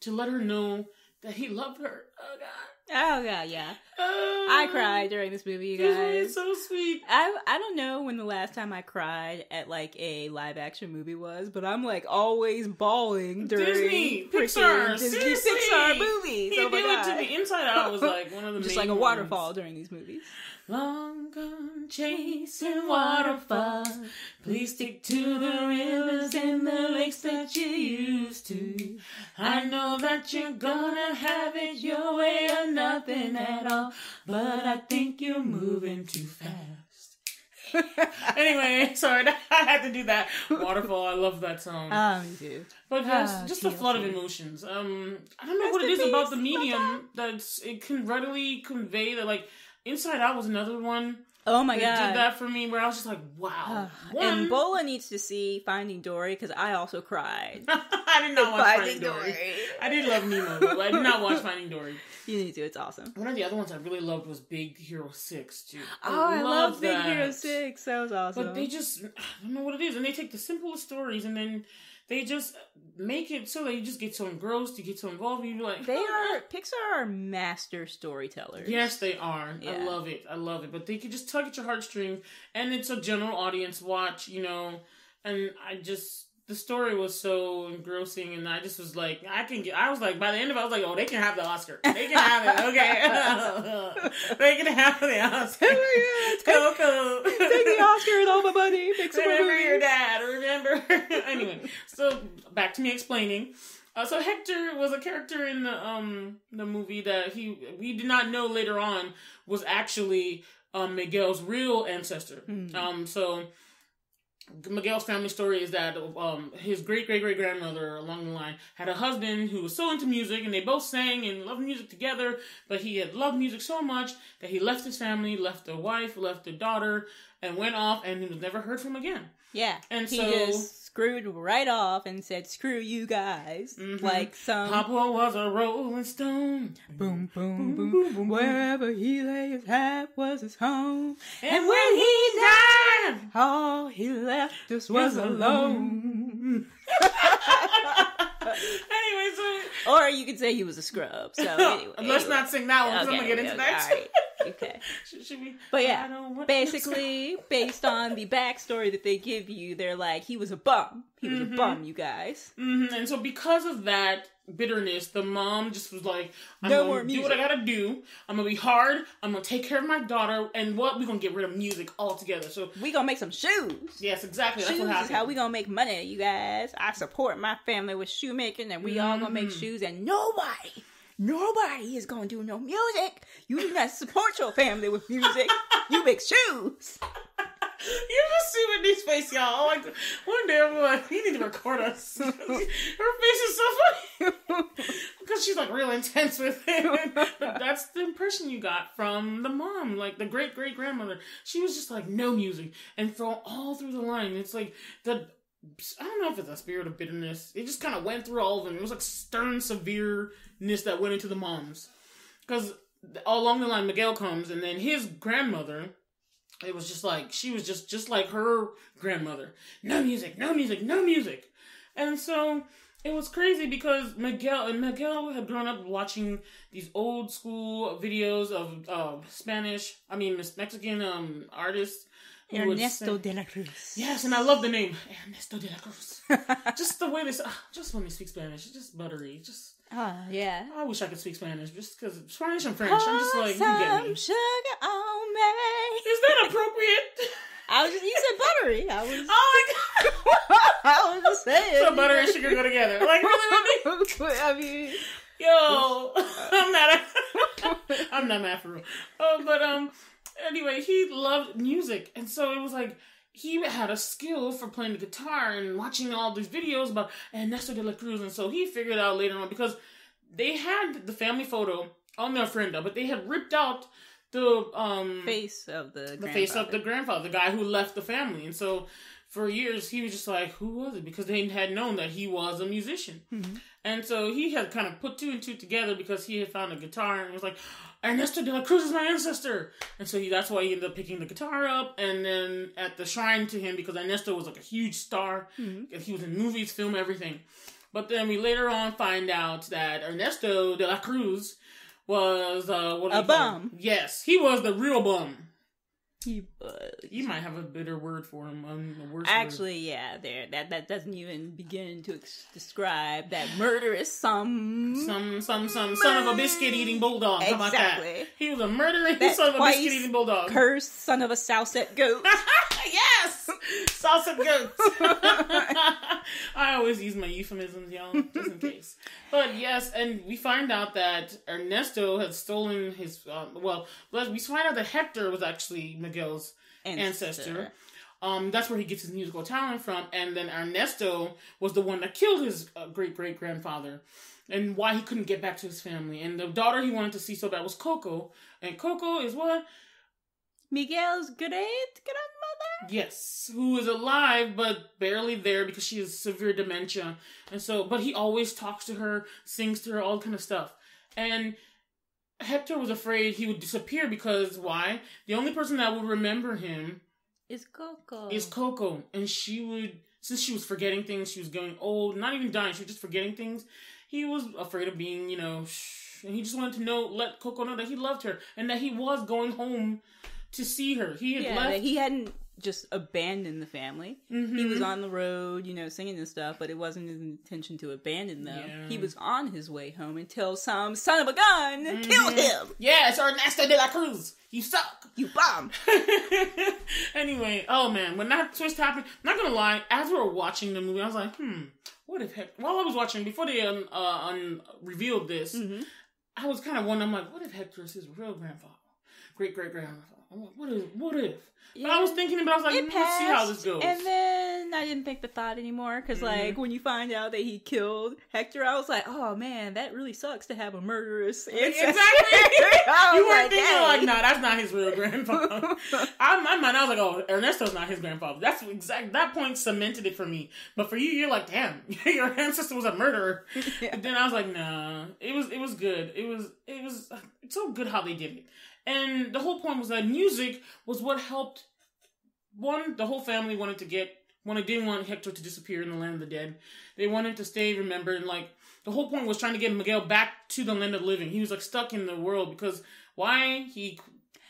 to let her know that he loved her. Oh God.
Oh god, yeah. I cried during this movie, you guys.
This movie is so sweet.
I don't know when the last time I cried at like a live action movie was, but I'm like always bawling during
Disney Pixar
movies.
He did it to me. Inside Out was like one of the
just
main
like a waterfall
ones.
during these movies.
Long gone chasing waterfalls. Please stick to the rivers and the lakes that you used to. I know that you're gonna have it your way or nothing at all, but I think you're moving too fast. Anyway, sorry, I had to do that. Waterfall, I love that song.
Me too.
But just a flood of emotions. I don't know what it is about the medium that it can readily convey that, like, Inside Out was another one.
Oh my god.
Did that for me, where I was just like, wow.
And Bola needs to see Finding Dory, because I also cried.
I did not watch Finding Dory. I did love Nemo, but I did not watch Finding Dory.
You need to, it's awesome.
One of the other ones I really loved was Big Hero 6, too.
I love Big Hero 6. That was awesome.
But they just, I don't know what it is. And they take the simplest stories and then they just make it so that you just get so engrossed, you get so involved, and you're like...
Pixar are master storytellers.
Yes, they are.
Yeah.
I love it. But they can just tug at your heartstrings, and it's a general audience watch, you know, and the story was so engrossing, and I just was like, I was like, by the end of it, I was like, oh, they can have the Oscar. They can have it, okay. They can have the Oscar. Coco.
Take the Oscar and all my money. Fix
Remember your dad, remember? Anyway, so back to me explaining. So Hector was a character in the movie that we did not know later on was actually Miguel's real ancestor. So Miguel's family story is that his great-great-great-grandmother along the line had a husband who was so into music, and they both sang and loved music together, but he had loved music so much that he left his family, left a wife, left a daughter, and went off, and he was never heard from again.
Yeah.
And
he
so...
just screwed right off and said, screw you guys. Like some...
Papa was a rolling stone.
Boom, boom, boom, boom, boom. Wherever he lay his hat was his home.
And when he died,
all he left us was alone.
Anyway, so...
Or you could say he was a scrub. So anyway.
Let's not sing that one, because I'm going to get into that.
All right. Okay.
Should we?
But yeah, basically, based on the backstory that they give you, they're like, he was a bum. He was a bum, you guys.
And so because of that bitterness, the mom just was like, I'm going to do what I got to do. I'm going to be hard. I'm going to take care of my daughter. And we're going to get rid of music altogether. So
we going to make some shoes.
Yes, exactly. That's
shoes
what happened.
Is how we going to make money, you guys. I support my family with shoemaking, and we all going to make shoes, and nobody is going to do no music. You do not support your family with music. You make shoes.
You just see Whitney's face, y'all. Like, one day I'm like, you need to record us. Her face is so funny. Because she's like real intense with it. But that's the impression you got from the mom, like the great-great-grandmother. She was just like, no music. And all through the line, it's like I don't know if it's a spirit of bitterness. It just kind of went through all of them. It was like stern severeness that went into the moms. Because all along the line, Miguel comes, and then his grandmother, it was just like, she was just like her grandmother. No music, no music, no music. And so it was crazy because Miguel had grown up watching these old school videos of Mexican artists.
Ernesto de la Cruz.
Yes, and I love the name. Ernesto de la Cruz. Just the way they say, just when they speak Spanish, it's just buttery. Just,
yeah.
I wish I could speak Spanish, just because Spanish and French, I'm just like, you get me.
Sugar on me.
Is that appropriate?
You said sorry. I was.
Oh my god!
I was just saying.
So butter and sugar go together. Like really?
I mean,
yo, I'm not mad for real. But anyway, he loved music, and so it was like he had a skill for playing the guitar and watching all these videos about Ernesto de la Cruz, and so he figured out later on because they had the family photo on their ofrenda, but they had ripped out the
face of the
grandfather, the guy who left the family, and so for years he was just like, who was it? Because they had known that he was a musician, and so he had kind of put two and two together because he had found a guitar and was like, Ernesto de la Cruz is my ancestor, and so that's why he ended up picking the guitar up, and then at the shrine to him because Ernesto was like a huge star, he was in movies, film, everything. But then we later on find out that Ernesto de la Cruz was a
bum.
Yes, he was the real bum.
He was.
You might have a better word for him. A worse
Actually,
word.
yeah, that doesn't even begin to describe that murderous some
son of a biscuit eating bulldog. How about that? He was a murdering son of a biscuit eating bulldog.
Cursed son of a Southset goat.
Yes, Southset goats. I always use my euphemisms, y'all, just in case. But yes, and we find out that Ernesto had stolen his. We find out that Hector was actually Miguel's ancestor. That's where he gets his musical talent from. And then Ernesto was the one that killed his great-great-grandfather. And why he couldn't get back to his family. And the daughter he wanted to see so bad was Coco. And Coco is what?
Miguel's great-grandmother?
Yes. Who is alive, but barely there because she has severe dementia. And so, but he always talks to her, sings to her, all kind of stuff. And Hector was afraid he would disappear because why? The only person that would remember him
is Coco.
And since she was forgetting things, she was getting old, not even dying, she was just forgetting things. He was afraid of being, and he just wanted to let Coco know that he loved her and that he was going home to see her. He had left.
That he hadn't just abandoned the family. He was on the road, singing and stuff, but it wasn't his intention to abandon them. Yeah. He was on his way home until some son of a gun killed him.
Yes, Ernesto de la Cruz. You suck.
You bum.
Anyway, oh man, when that twist happened, I'm not gonna lie, as we were watching the movie, I was like, what if while I was watching, before they revealed this, I was kind of wondering, I'm like, what if Hector is his real grandfather? Great-great-grandfather? I'm like, what if? But I was thinking about it, I was like, let's see how this goes.
And then I didn't think the thought anymore, because when you find out that he killed Hector, I was like, oh man, that really sucks to have a murderous ancestor.
Exactly. You weren't thinking like, nah, that's not his real grandfather. My mind, I was like, oh, Ernesto's not his grandfather. That's that point cemented it for me. But for you, you're like, damn, your ancestor was a murderer. Yeah. But then I was like, nah, it was good. It's so good how they did it. And the whole point was that music was what helped. One, the whole family didn't want Hector to disappear in the land of the dead. They wanted to stay remembered. And the whole point was trying to get Miguel back to the land of the living. He was stuck in the world because why? He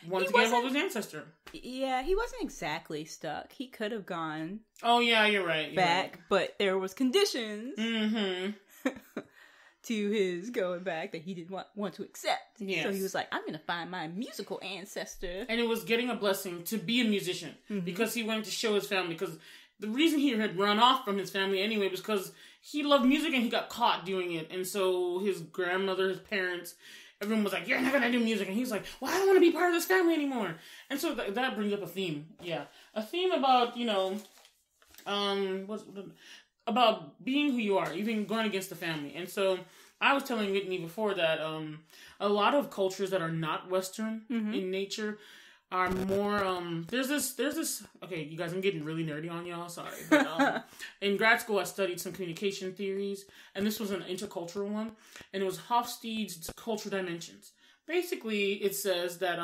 wanted to get hold of his ancestor.
Yeah, he wasn't exactly stuck. He could have gone.
Oh yeah, you're right.
Back, but there was conditions. To his going back that he didn't want to accept. Yes. So he was like, I'm going to find my musical ancestor.
And it was getting a blessing to be a musician because he wanted to show his family. Because the reason he had run off from his family anyway was because he loved music and he got caught doing it. And so his grandmother, his parents, everyone was like, you're not going to do music. And he was like, well, I don't want to be part of this family anymore. And so that brings up a theme. Yeah. A theme about, about being who you are, even going against the family. And so I was telling Whitney before that a lot of cultures that are not Western in nature are more there's this okay, you guys, I'm getting really nerdy on y'all, sorry, but in grad school I studied some communication theories, and this was an intercultural one, and it was Hofstede's Cultural Dimensions. Basically it says that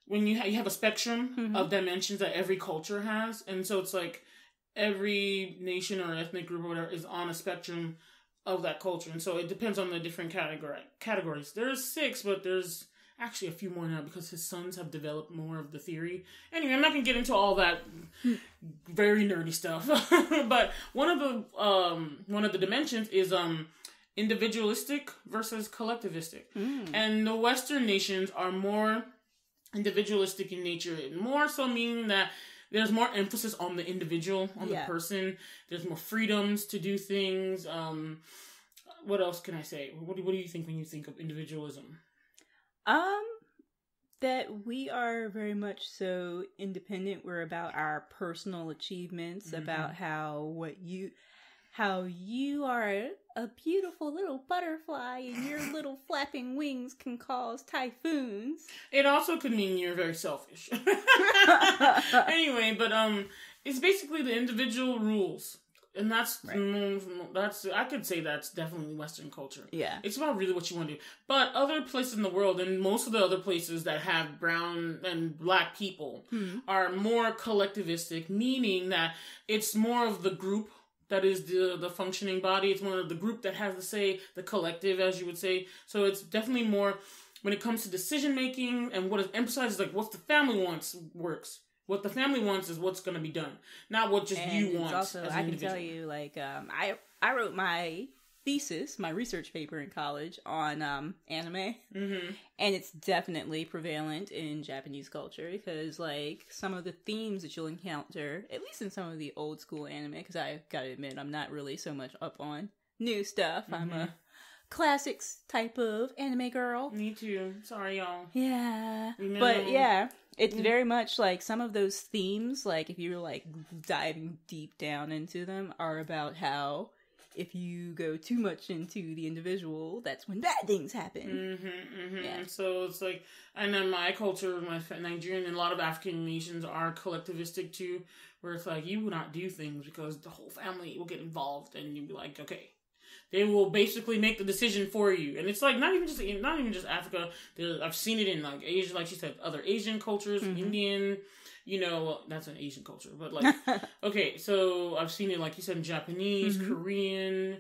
when you have a spectrum of dimensions that every culture has, and so it's like every nation or ethnic group or whatever is on a spectrum of that culture. And so it depends on the different categories. There's 6, but there's actually a few more now because his sons have developed more of the theory. Anyway, I'm not going to get into all that very nerdy stuff. But one of the dimensions is individualistic versus collectivistic. And the Western nations are more individualistic in nature, more so meaning that there's more emphasis on the individual, on the person. There's more freedoms to do things. What else can I say? What do you think when you think of individualism?
That we are very much so independent. We're about our personal achievements, about how you are a beautiful little butterfly and your little flapping wings can cause typhoons.
It also could mean you're very selfish. Anyway, but it's basically the individual rules. And that's I could say that's definitely Western culture.
Yeah.
It's about really what you want to do. But other places in the world, and most of the other places that have brown and black people, are more collectivistic, meaning that it's more of the group that is the functioning body. It's more of the group that has the say, the collective, as you would say. So it's definitely more, when it comes to decision making and what is emphasized, like what the family wants works. What the family wants is what's going to be done, not what just you want.
Also, I can tell you, like, I wrote my thesis, my research paper in college on anime, and it's definitely prevalent in Japanese culture because, like, some of the themes that you'll encounter, at least in some of the old school anime, because I gotta admit, I'm not really so much up on new stuff. I'm a classics type of anime girl.
Me too. Sorry, y'all.
Yeah. But yeah, it's very much like some of those themes, like if you're like diving deep down into them, are about how if you go too much into the individual, that's when bad things happen.
Yeah. So it's like, and then my culture, my Nigerian and a lot of African nations are collectivistic too, where it's like you will not do things because the whole family will get involved, and you'll be like, okay. They will basically make the decision for you, and it's like not even just Africa. I've seen it in like Asia, like she said, other Asian cultures, Indian. You know, that's an Asian culture, but like, okay, so I've seen it like you said in Japanese, Korean,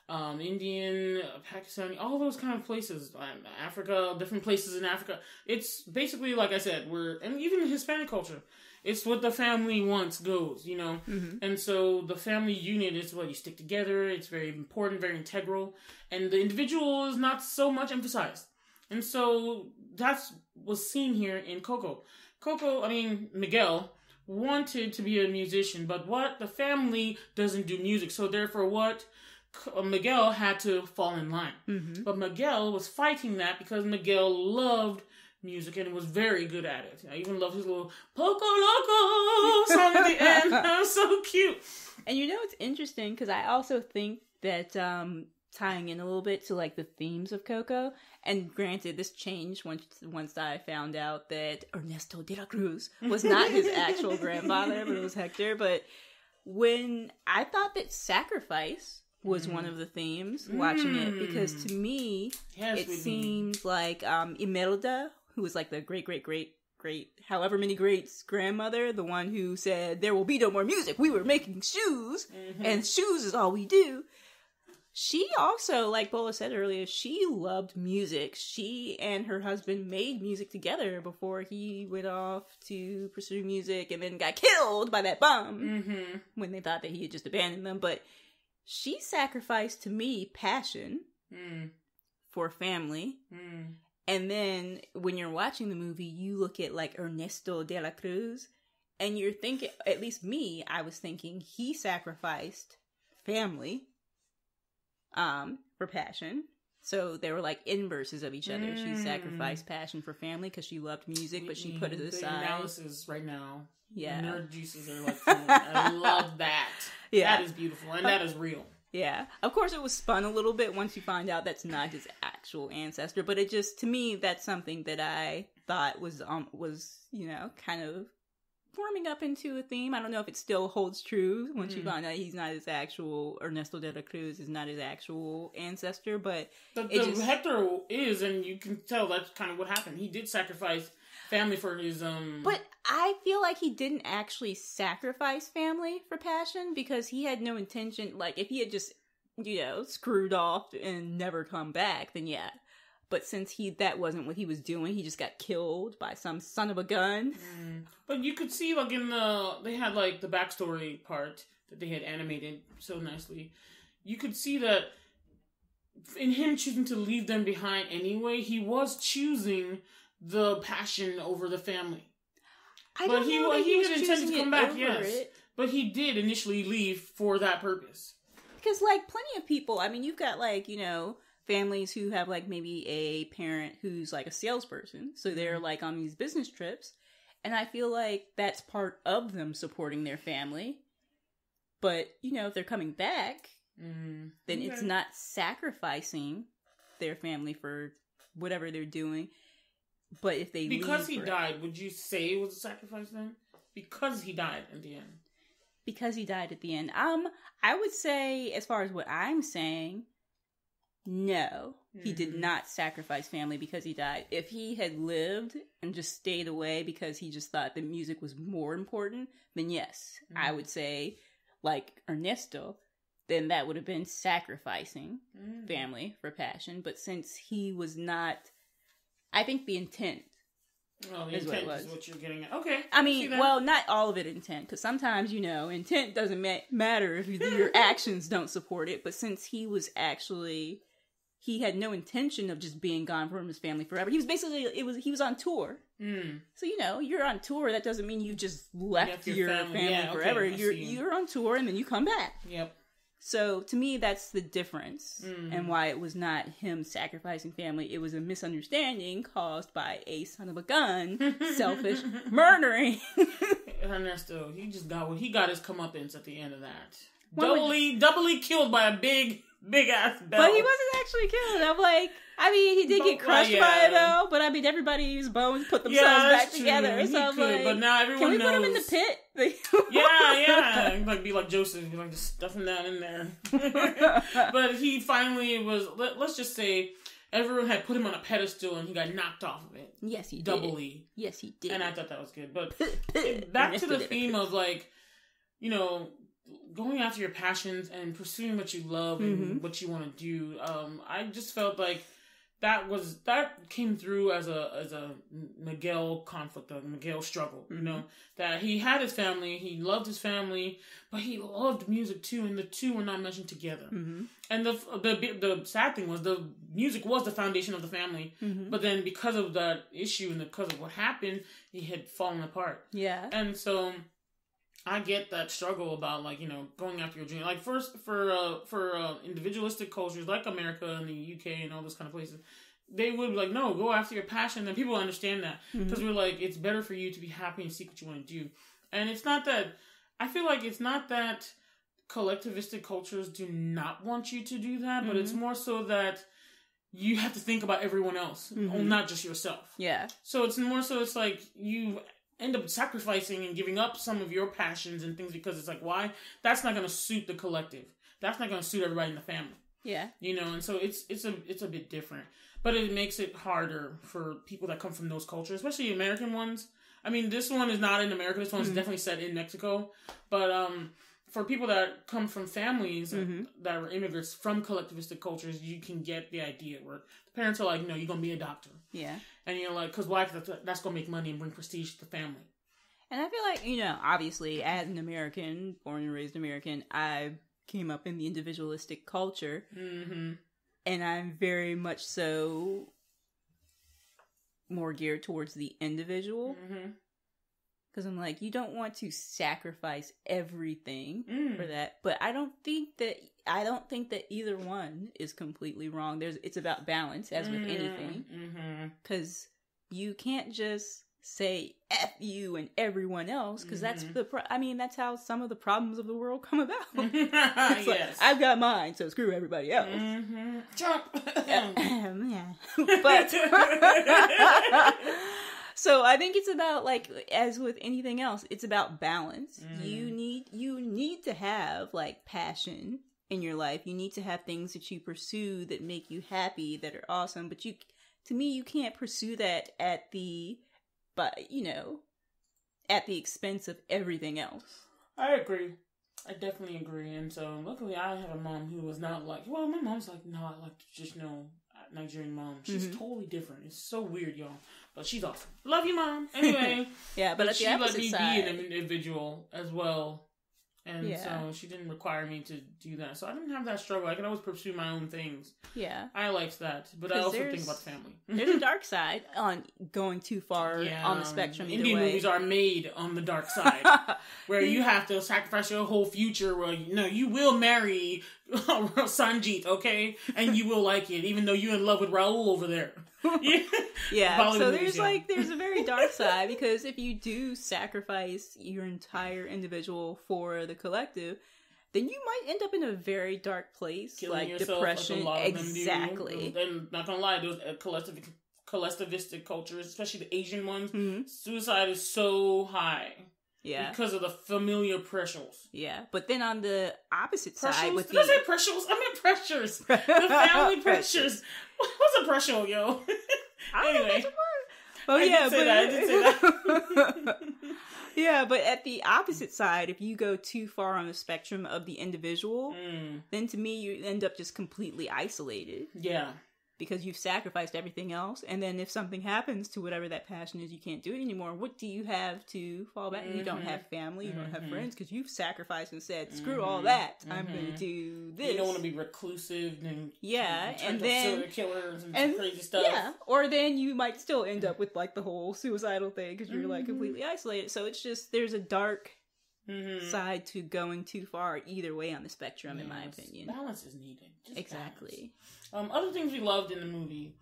Indian, Pakistani, all those kind of places. Africa, different places in Africa. It's basically like I said, and even the Hispanic culture. It's what the family wants goes, you know? And so the family unit is what you stick together. It's very important, very integral. And the individual is not so much emphasized. And so that's was seen here in Coco. Miguel wanted to be a musician, but the family doesn't do music. So therefore Miguel had to fall in line. But Miguel was fighting that because Miguel loved music and was very good at it. I even love his little Poco Loco song at the end. That was so cute.
And you know, it's interesting because I also think that tying in a little bit to like the themes of Coco, and granted, this changed once I found out that Ernesto de la Cruz was not his actual grandfather, but it was Hector. But when I thought that sacrifice was one of the themes watching it, because to me, it seemed like Imelda, who was like the great, however many greats grandmother, the one who said, there will be no more music. We were making shoes, and shoes is all we do. She also, like Bola said earlier, she loved music. She and her husband made music together before he went off to pursue music and then got killed by that bomb when they thought that he had just abandoned them. But she sacrificed, to me, passion for family. And then when you're watching the movie, you look at like Ernesto de la Cruz and you're thinking, at least me, I was thinking he sacrificed family for passion. So they were like inverses of each other. She sacrificed passion for family because she loved music, but she put it aside.
The analysis right now.
Yeah.
Nerd juices are like flowing. I love that. Yeah. That is beautiful. And that is real.
Yeah. Of course, it was spun a little bit once you find out that's not his actual ancestor. But it just, to me, that's something that I thought was you know, kind of forming up into a theme. I don't know if it still holds true once you find out he's not his actual, Ernesto de la Cruz is not his actual ancestor. But
Hector is, and you can tell that's kind of what happened. He did sacrifice family for his
But I feel like he didn't actually sacrifice family for passion because he had no intention. Like if he had just, you know, screwed off and never come back, then yeah. But since that wasn't what he was doing, he just got killed by some son of a gun.
But you could see like they had like the backstory part that they had animated so nicely. You could see that in him choosing to leave them behind anyway, he was choosing the passion over the family.
But
he had intended to come back, yes.
It.
But he did initially leave for that purpose.
Because, like, plenty of people, I mean, you've got, like, you know, families who have, like, maybe a parent who's, like, a salesperson. So they're, like, on these business trips. And I feel like that's part of them supporting their family. But, you know, if they're coming back, then it's not sacrificing their family for whatever they're doing. But if they
Because he died, would you say it was a sacrifice then? Because he died at the end.
Because he died at the end. I would say, as far as what I'm saying, no. He did not sacrifice family because he died. If he had lived and just stayed away because he just thought that music was more important, then yes, I would say, like Ernesto, then that would have been sacrificing family for passion. But since he was not, I think the intent
the intent is what you're getting at. Okay.
I mean, well, not all of it intent, because sometimes, you know, intent doesn't matter if your actions don't support it. But since he was actually, he had no intention of just being gone from his family forever. He was basically, he was on tour. So, you know, you're on tour. That doesn't mean you just left your family forever. You're on tour and then you come back.
Yep.
So, to me, that's the difference, and why it was not him sacrificing family. It was a misunderstanding caused by a son of a gun, selfish murdering.
Ernesto, he got his comeuppance at the end of that. Doubly killed by a big ass bell.
But he wasn't actually killed. I'm like, I mean, he did get crushed by it though. But I mean, everybody's bones put themselves back together. So I'm like,
but now everyone knows.
Can we put him in the pit?
yeah. Like be like Joseph, like just stuff him down in there. But he finally was. Let's just say everyone had put him on a pedestal, and he got knocked off of it.
Yes, he did.
Doubly.
Yes, he did.
And I thought that was good. But back to the theme of like, you know, going after your passions and pursuing what you love and what you want to do. I just felt like that came through as a Miguel conflict, a Miguel struggle, you know, that he had his family, he loved his family, but he loved music too, and the two were not mentioned together. And the sad thing was the music was the foundation of the family, but then because of that issue and because of what happened, he had fallen apart. Yeah. And so I get that struggle about, like, you know, going after your dream. Like, first, for individualistic cultures like America and the UK and all those kind of places, they would be like, no, go after your passion. And people understand that. Because we're like, it's better for you to be happy and seek what you want to do. And it's not that, I feel like it's not that collectivistic cultures do not want you to do that, but it's more so that you have to think about everyone else, not just yourself. Yeah. So it's more so, it's like, you end up sacrificing and giving up some of your passions and things because it's like, why? That's not going to suit the collective. That's not going to suit everybody in the family. Yeah. You know, and so it's a bit different. But it makes it harder for people that come from those cultures, especially American ones. I mean, this one is not in America. This one's definitely set in Mexico. But for people that come from families that are immigrants from collectivistic cultures, you can get the idea where the parents are like, no, you're going to be a doctor. Yeah. And you're like, because why? Cause that's going to make money and bring prestige to the family.
And I feel like, you know, obviously, as an American, born and raised American, I came up in the individualistic culture. And I'm very much so more geared towards the individual. Because I'm like, you don't want to sacrifice everything for that. But I don't think that either one is completely wrong. It's about balance, as with anything. Because you can't just say F you and everyone else, because that's that's how some of the problems of the world come about. It's like, I've got mine, so screw everybody else. Trump. Yeah. But so I think it's about, like, as with anything else, it's about balance. You need to have, like, passion in your life. You need to have things that you pursue that make you happy, that are awesome. But to me, you can't pursue that at the expense of everything else.
I agree. I definitely agree. And so, luckily, I have a mom who was not like, well, my mom's like, no, I like just Nigerian mom. She's totally different. It's so weird, y'all. But she's awesome. Love you, Mom. Anyway.
Yeah, but
she let me be an individual as well. And so she didn't require me to do that. So I didn't have that struggle. I can always pursue my own things.
Yeah.
I liked that. But I also think about the family.
There's a dark side on going too far on the spectrum.
Indian movies are made on the dark side. Where you have to sacrifice your whole future. Where, you will marry Sanjeet, okay? And you will like it, even though you're in love with Raul over there.
Yeah. So there's a very dark side, because if you do sacrifice your entire individual for the collective, then you might end up in a very dark place,
killing
like
yourself,
depression.
like a lot of
Exactly.
And not gonna lie, those collectivistic cultures, especially the Asian ones, suicide is so high.
Yeah.
Because of the familiar pressures.
Yeah. But then on the opposite side with
Did I say pressures? I meant pressures. The family pressures. What's a pressure, yo?
Anyway. I did say that. Yeah, but at the opposite side, if you go too far on the spectrum of the individual, then to me you end up just completely isolated.
Yeah.
Because you've sacrificed everything else, and then if something happens to whatever that passion is, you can't do it anymore. What do you have to fall back? You don't have family, you don't have friends, because you've sacrificed and said, "Screw all that, I'm going to do this."
You don't want to be reclusive and
and then
serial killers and crazy stuff.
Yeah, or then you might still end up with like the whole suicidal thing because you're like completely isolated. So it's just there's a dark side to going too far either way on the spectrum, in my opinion.
Balance is needed.
Exactly.
Other things we loved in the movie.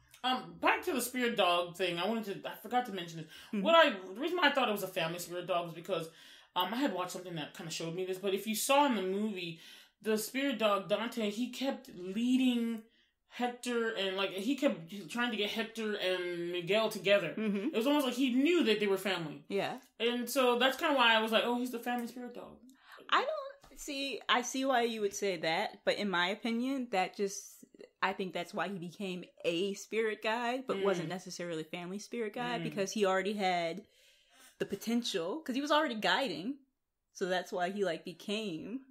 Back to the spirit dog thing. I forgot to mention this. The reason why I thought it was a family spirit dog was because I had watched something that kind of showed me this. But if you saw in the movie, the spirit dog Dante, he kept leading Hector, and he kept trying to get Hector and Miguel together. It was almost like he knew that they were family.
Yeah.
And so that's kind of why I was like, oh, he's the family spirit dog.
I see why you would say that, but in my opinion, I think that's why he became a spirit guide, but wasn't necessarily family spirit guide, because he already had the potential, because he was already guiding. So that's why he became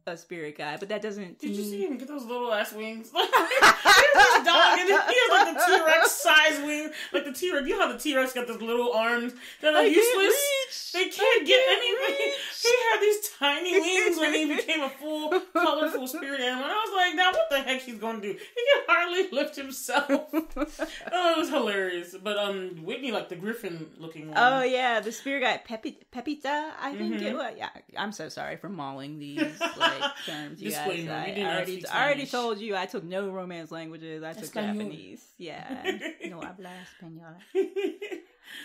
a spirit guide. But that doesn't.
Did you see him get those little ass wings? Here's this dog, and he has the T-Rex size wings, like the T-Rex. You know how the T-Rex got those little arms that are useless. They can't get anything. He had these tiny wings when he became a full, colorful spirit animal. And I was like, now what the heck he's going to do? He can hardly lift himself. Oh, it was hilarious. But Whitney, the Griffin looking one.
Oh yeah, the spirit guide Pepita, I think it was. Yeah. I'm so sorry for mauling these terms, you guys. I already told you I took no Romance languages. I took Japanese. Yeah. No habla español.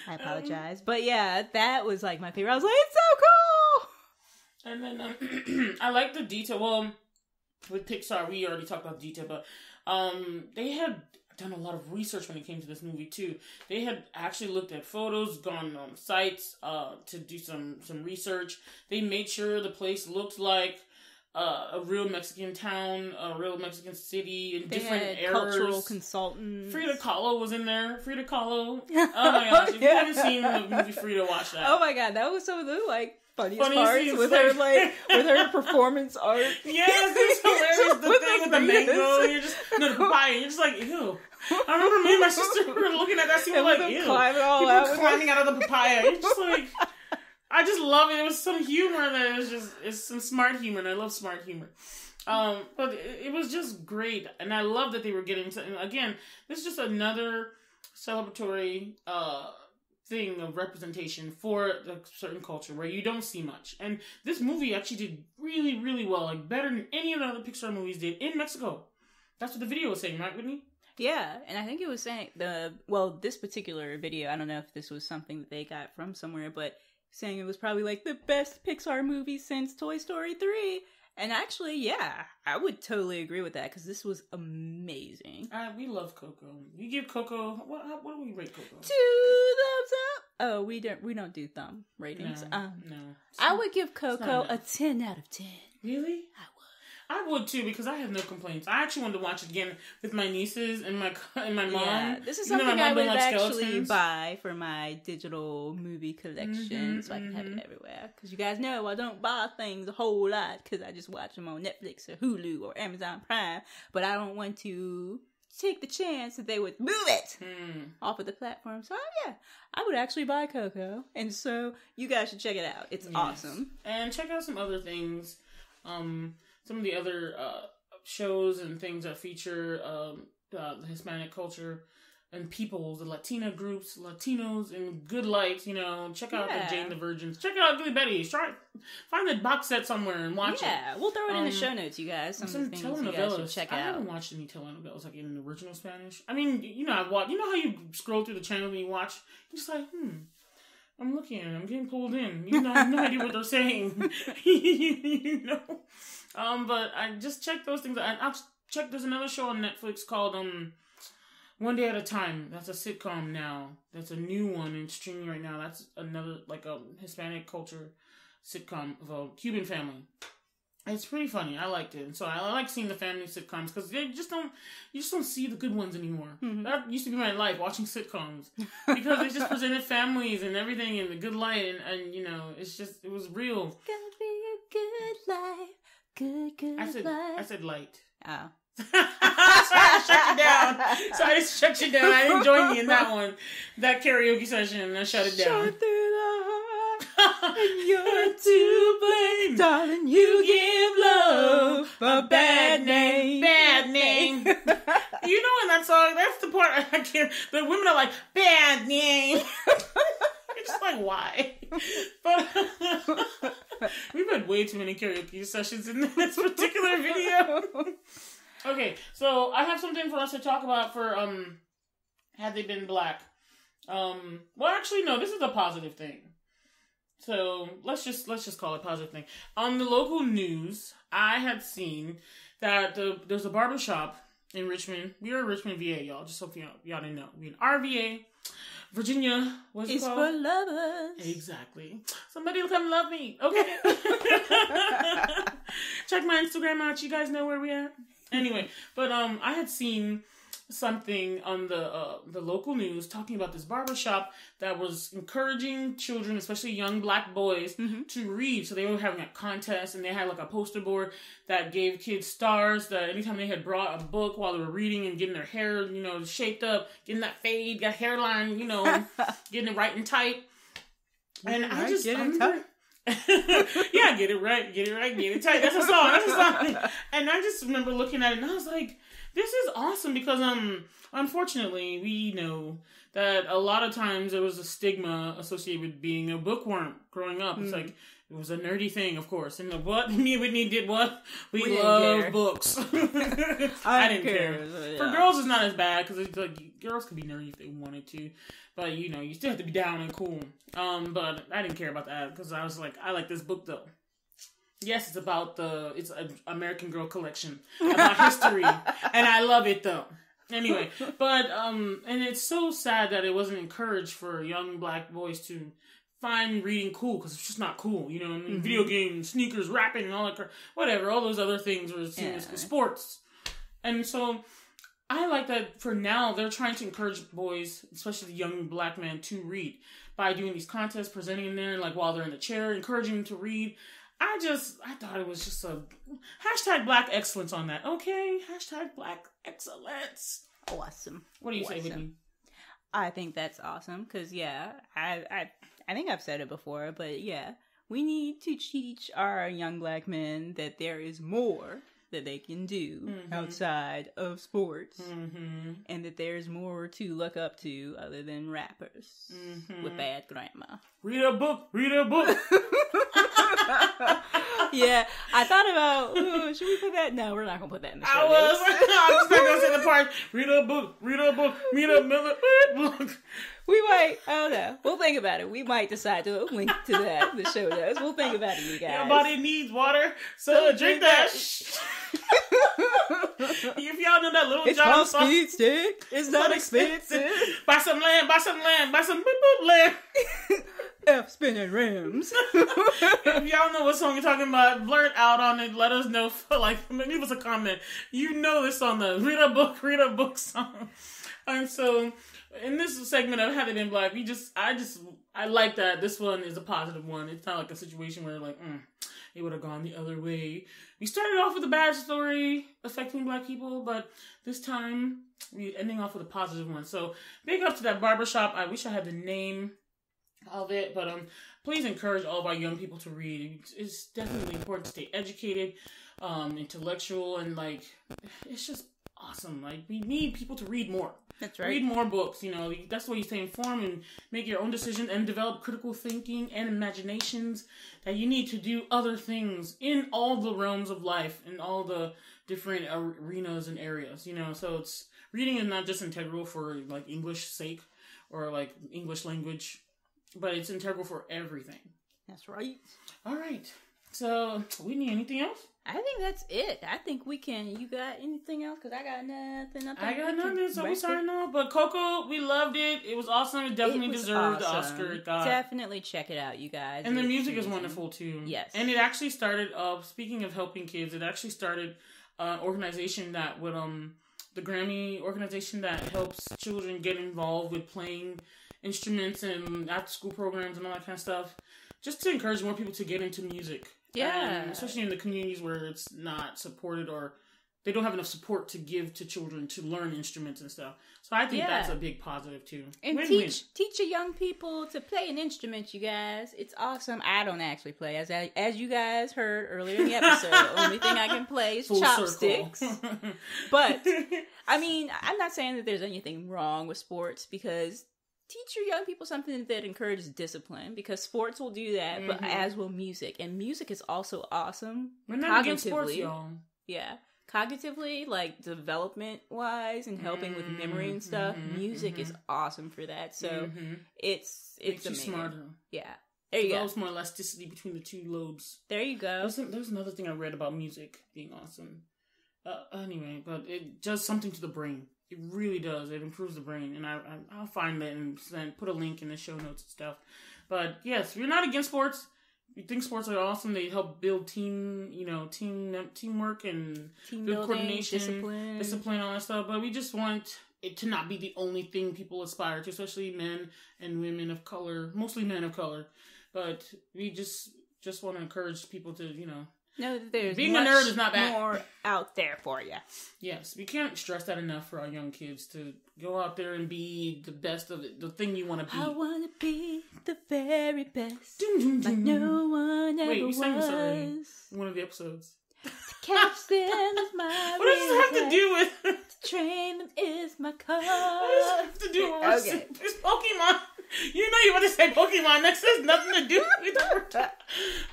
I apologize. But yeah, that was my favorite. I was like, it's so cool!
And then I like the detail. Well, with Pixar, we already talked about the detail, but they had done a lot of research when it came to this movie too. They had actually looked at photos, gone on sites to do some research. They made sure the place looked like a real Mexican town, a real Mexican city in different eras.
Cultural consultants.
Frida Kahlo was in there. Frida Kahlo. Oh my gosh! If you haven't seen the movie Frida, watch that.
Oh my god, that was some of the funniest parts with her with her performance art.
Yes, it's hilarious. The thing with the mango, the papaya. You're just like, ew. I remember me and my sister were looking at that scene, ew. People climbing out of the papaya. You're just like, I just love it. It was some humor that it's some smart humor, and I love smart humor. But it was just great, and I love that they were getting to. Again, this is just another celebratory thing of representation for a certain culture where you don't see much. And this movie actually did really, really well, better than any of the other Pixar movies did in Mexico. That's what the video was saying, right, Whitney?
Yeah, and I think it was saying this particular video, I don't know if this was something that they got from somewhere, but saying it was probably the best Pixar movie since Toy Story 3. And actually, yeah, I would totally agree with that, because this was amazing.
We love Coco. You give Coco, what do we rate Coco?
2 thumbs up. Oh, we don't do thumb ratings.
No.
I would give Coco a 10 out of 10.
Really? I would too, because I have no complaints. I actually wanted to watch it again with my nieces and my mom.
Yeah, this is something I would actually buy for my digital movie collection, so I can have it everywhere. Because you guys know I don't buy things a whole lot, because I just watch them on Netflix or Hulu or Amazon Prime. But I don't want to take the chance that they would move it off of the platform. So yeah, I would actually buy Coco, and so you guys should check it out. It's awesome. And
check out some other things, some of the other shows and things that feature the Hispanic culture and peoples, the Latina groups, Latinos in good light. You know, check out the Jane the Virgins. Check out Ugly Betty. Find the box set somewhere and watch it.
Yeah, we'll throw it in the show notes, you guys. Some things you guys should check out.
I haven't watched any telenovelas like in the original Spanish. I mean, you know, I've watched. You know how you scroll through the channel and you watch, you're just like, I'm looking at it. I'm getting pulled in. You know, I have no idea what they're saying. You know, but I just check those things. I'll check. There's another show on Netflix called One Day at a Time. That's a sitcom now. That's a new one in streaming right now. That's another like a Hispanic culture sitcom of a Cuban family. It's pretty funny. I liked it. And so I like seeing the family sitcoms because you just don't see the good ones anymore. Mm-hmm. That used to be my life, watching sitcoms, because they just presented families and everything in the good light, and you know, it was real.
It's gonna be a good life, good life.
I said light.
Oh.
Sorry to shut you down. I didn't join you in that one. That karaoke session. I shut it down.
Shut through the heart, and you're to blame. Darling, you give love a bad name.
Bad name. You know in that song, that's the part I can't. The women are like, bad name. It's just like, why? But we've had way too many karaoke sessions in this particular video. Okay, so I have something for us to talk about for Had They Been Black. Well, actually, no, this is a positive thing. So let's just call it a positive thing. On the local news, I had seen that there's a barber shop in Richmond. We are in Richmond, VA, y'all. Just so y'all didn't know, we're in RVA, Virginia. What's it called?
It's for lovers.
Exactly. Somebody will come love me. Okay. Check my Instagram out. You guys know where we at. Anyway, but I had seen something on the local news talking about this barbershop that was encouraging children, especially young black boys, to read. So they were having a contest, and they had like a poster board that gave kids stars that anytime they had brought a book while they were reading and getting their hair, you know, shaped up, getting that fade, got hairline, you know, getting it right and tight. And I just yeah, get it right, get it tight. That's a song. And I just remember looking at it and I was like, this is awesome because unfortunately we know that a lot of times there was a stigma associated with being a bookworm growing up. It's like it was a nerdy thing, of course. And what me and Whitney did what? We love books. I didn't care. Yeah. For girls it's not as bad because it's like girls could be nerdy if they wanted to. But, you know, you still have to be down and cool. But I didn't care about that because I was like, I like this book, though. Yes, it's an American Girl collection about history. And I love it, though. Anyway, but, and it's so sad that it wasn't encouraged for young black boys to find reading cool because it's just not cool. You know, video games, sneakers, rapping, and all that crap. Whatever, all those other things were seen as sports. And so I like that for now they're trying to encourage boys, especially the young black men, to read by doing these contests, presenting them there, like while they're in the chair, encouraging them to read. I thought it was just a hashtag black excellence on that. Okay, hashtag black excellence.
Awesome.
What do you say, Whitney?
I think that's awesome because I think I've said it before, but yeah, we need to teach our young black men that there is more that they can do outside of sports, and that there's more to look up to other than rappers with bad grammar.
Read a book.
Yeah, I thought about, should we put that? No, we're not going to put that in the show.
I was going to say the part, read a book, read a book.
We might, I don't know. We'll think about it. We might decide to link to that, the show notes. We'll think about it, you guys.
Your body needs water, so drink that. If y'all know that little John song.
Speed stick. It's not expensive.
Buy some land, buy some land.
F spinning rims.
If y'all know what song you're talking about, blurt out on it. Let us know. Leave us a comment. You know this song, the read a book song. And so, in this segment of Had They Been Black, I like that this one is a positive one. It's not like a situation where like, it would have gone the other way. We started off with a bad story affecting Black people, but this time we're ending off with a positive one. So big up to that barbershop. I wish I had the name of it, but please encourage all of our young people to read. It's definitely important to stay educated, intellectual, and like it's just awesome. Like we need people to read more.
That's right.
Read more books. You know, that's the way you stay informed and make your own decisions and develop critical thinking and imaginations. That you need to do other things in all the realms of life, in all the different arenas and areas. You know, so it's reading is not just integral for like English sake or like English language, but it's integral for everything.
That's right.
All right. So, Whitney, anything else?
I think that's it. I think we can. You got anything else? Because I got nothing.
I got nothing, so we sign off. But Coco, we loved it. It was awesome. It definitely deserved the Oscar it got.
Definitely check it out, you guys.
And the music is wonderful, too.
Yes.
And it actually started, speaking of helping kids, it actually started an organization that would, the Grammy organization that helps children get involved with playing instruments and after-school programs and all that kind of stuff. Just to encourage more people to get into music.
Yeah.
Especially in the communities where it's not supported or they don't have enough support to give to children to learn instruments and stuff. So I think that's a big positive too.
And teach your young people to play an instrument, you guys. It's awesome. I don't actually play. As you guys heard earlier in the episode, the only thing I can play is chopsticks. But, I mean, I'm not saying that there's anything wrong with sports because teach your young people something that encourages discipline because sports will do that, but as will music. And music is also awesome.
We're not against sports, y'all.
Yeah. Cognitively, like development-wise and helping with memory and stuff, music is awesome for that. So it's
makes
amazing.
You smarter.
Yeah. There you go.
Develops more elasticity between the two lobes.
There you go.
There's another thing I read about music being awesome. Anyway, but it does something to the brain. It really does. It improves the brain, and I'll find that and put a link in the show notes and stuff. But yes, we're not against sports. We think sports are awesome. They help build teamwork and
team
build
building,
coordination, discipline, all that stuff. But we just want it to not be the only thing people aspire to, especially men and women of color, mostly men of color. But we just want to encourage people to,
know that there's
being a nerd is not bad.
More out there for you.
Yes, we can't stress that enough for our young kids to go out there and be the best of it, the thing you want to be.
I want to be the very best, like no one ever was.
Wait, we sang this already in one of the episodes.
To catch them is my
What does this have to do with?
To train them is my cause.
What does this have to do with? Okay. It's Pokemon. You know you want to say Pokemon. That has nothing to do with it.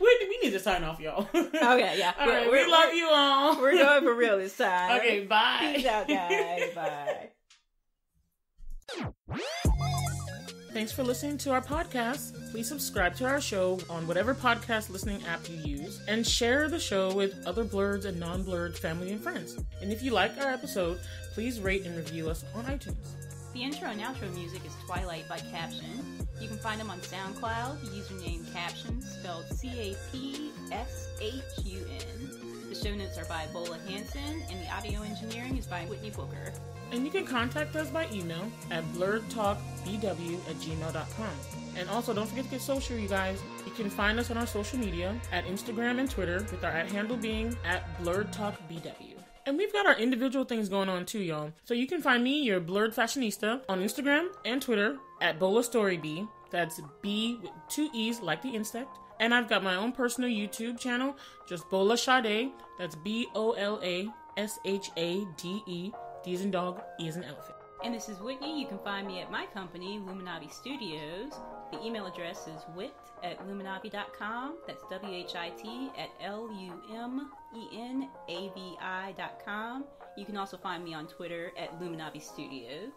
We need to sign off, y'all. Okay, yeah. All right, we love you all.
We're going for real this time.
Okay, bye.
Peace out, guys. Bye.
Thanks for listening to our podcast. Please subscribe to our show on whatever podcast listening app you use and share the show with other blurred and non-blurred family and friends. And if you like our episode, please rate and review us on iTunes.
The intro and outro music is Twilight by Caption. You can find them on SoundCloud, username Caption, spelled C-A-P-S-H-U-N. The show notes are by Bola Hansen, and the audio engineering is by Whitney Booker.
And you can contact us by email at blerdtalkbw@gmail.com. And also, don't forget to get social, you guys. You can find us on our social media at Instagram and Twitter, with our @handle being @blerdtalkbw. And we've got our individual things going on too, y'all. So you can find me, your blurred fashionista, on Instagram and Twitter at BolaStoryB. That's B with 2 E's like the insect. And I've got my own personal YouTube channel, just Bola Sade. That's BOLASHADE. D as in dog, E as in elephant.
And this is Whitney. You can find me at my company, Luminavi Studios. The email address is wit@luminavi.com. That's WHIT@LUMENAVI.com. You can also find me on Twitter at Luminavi Studios.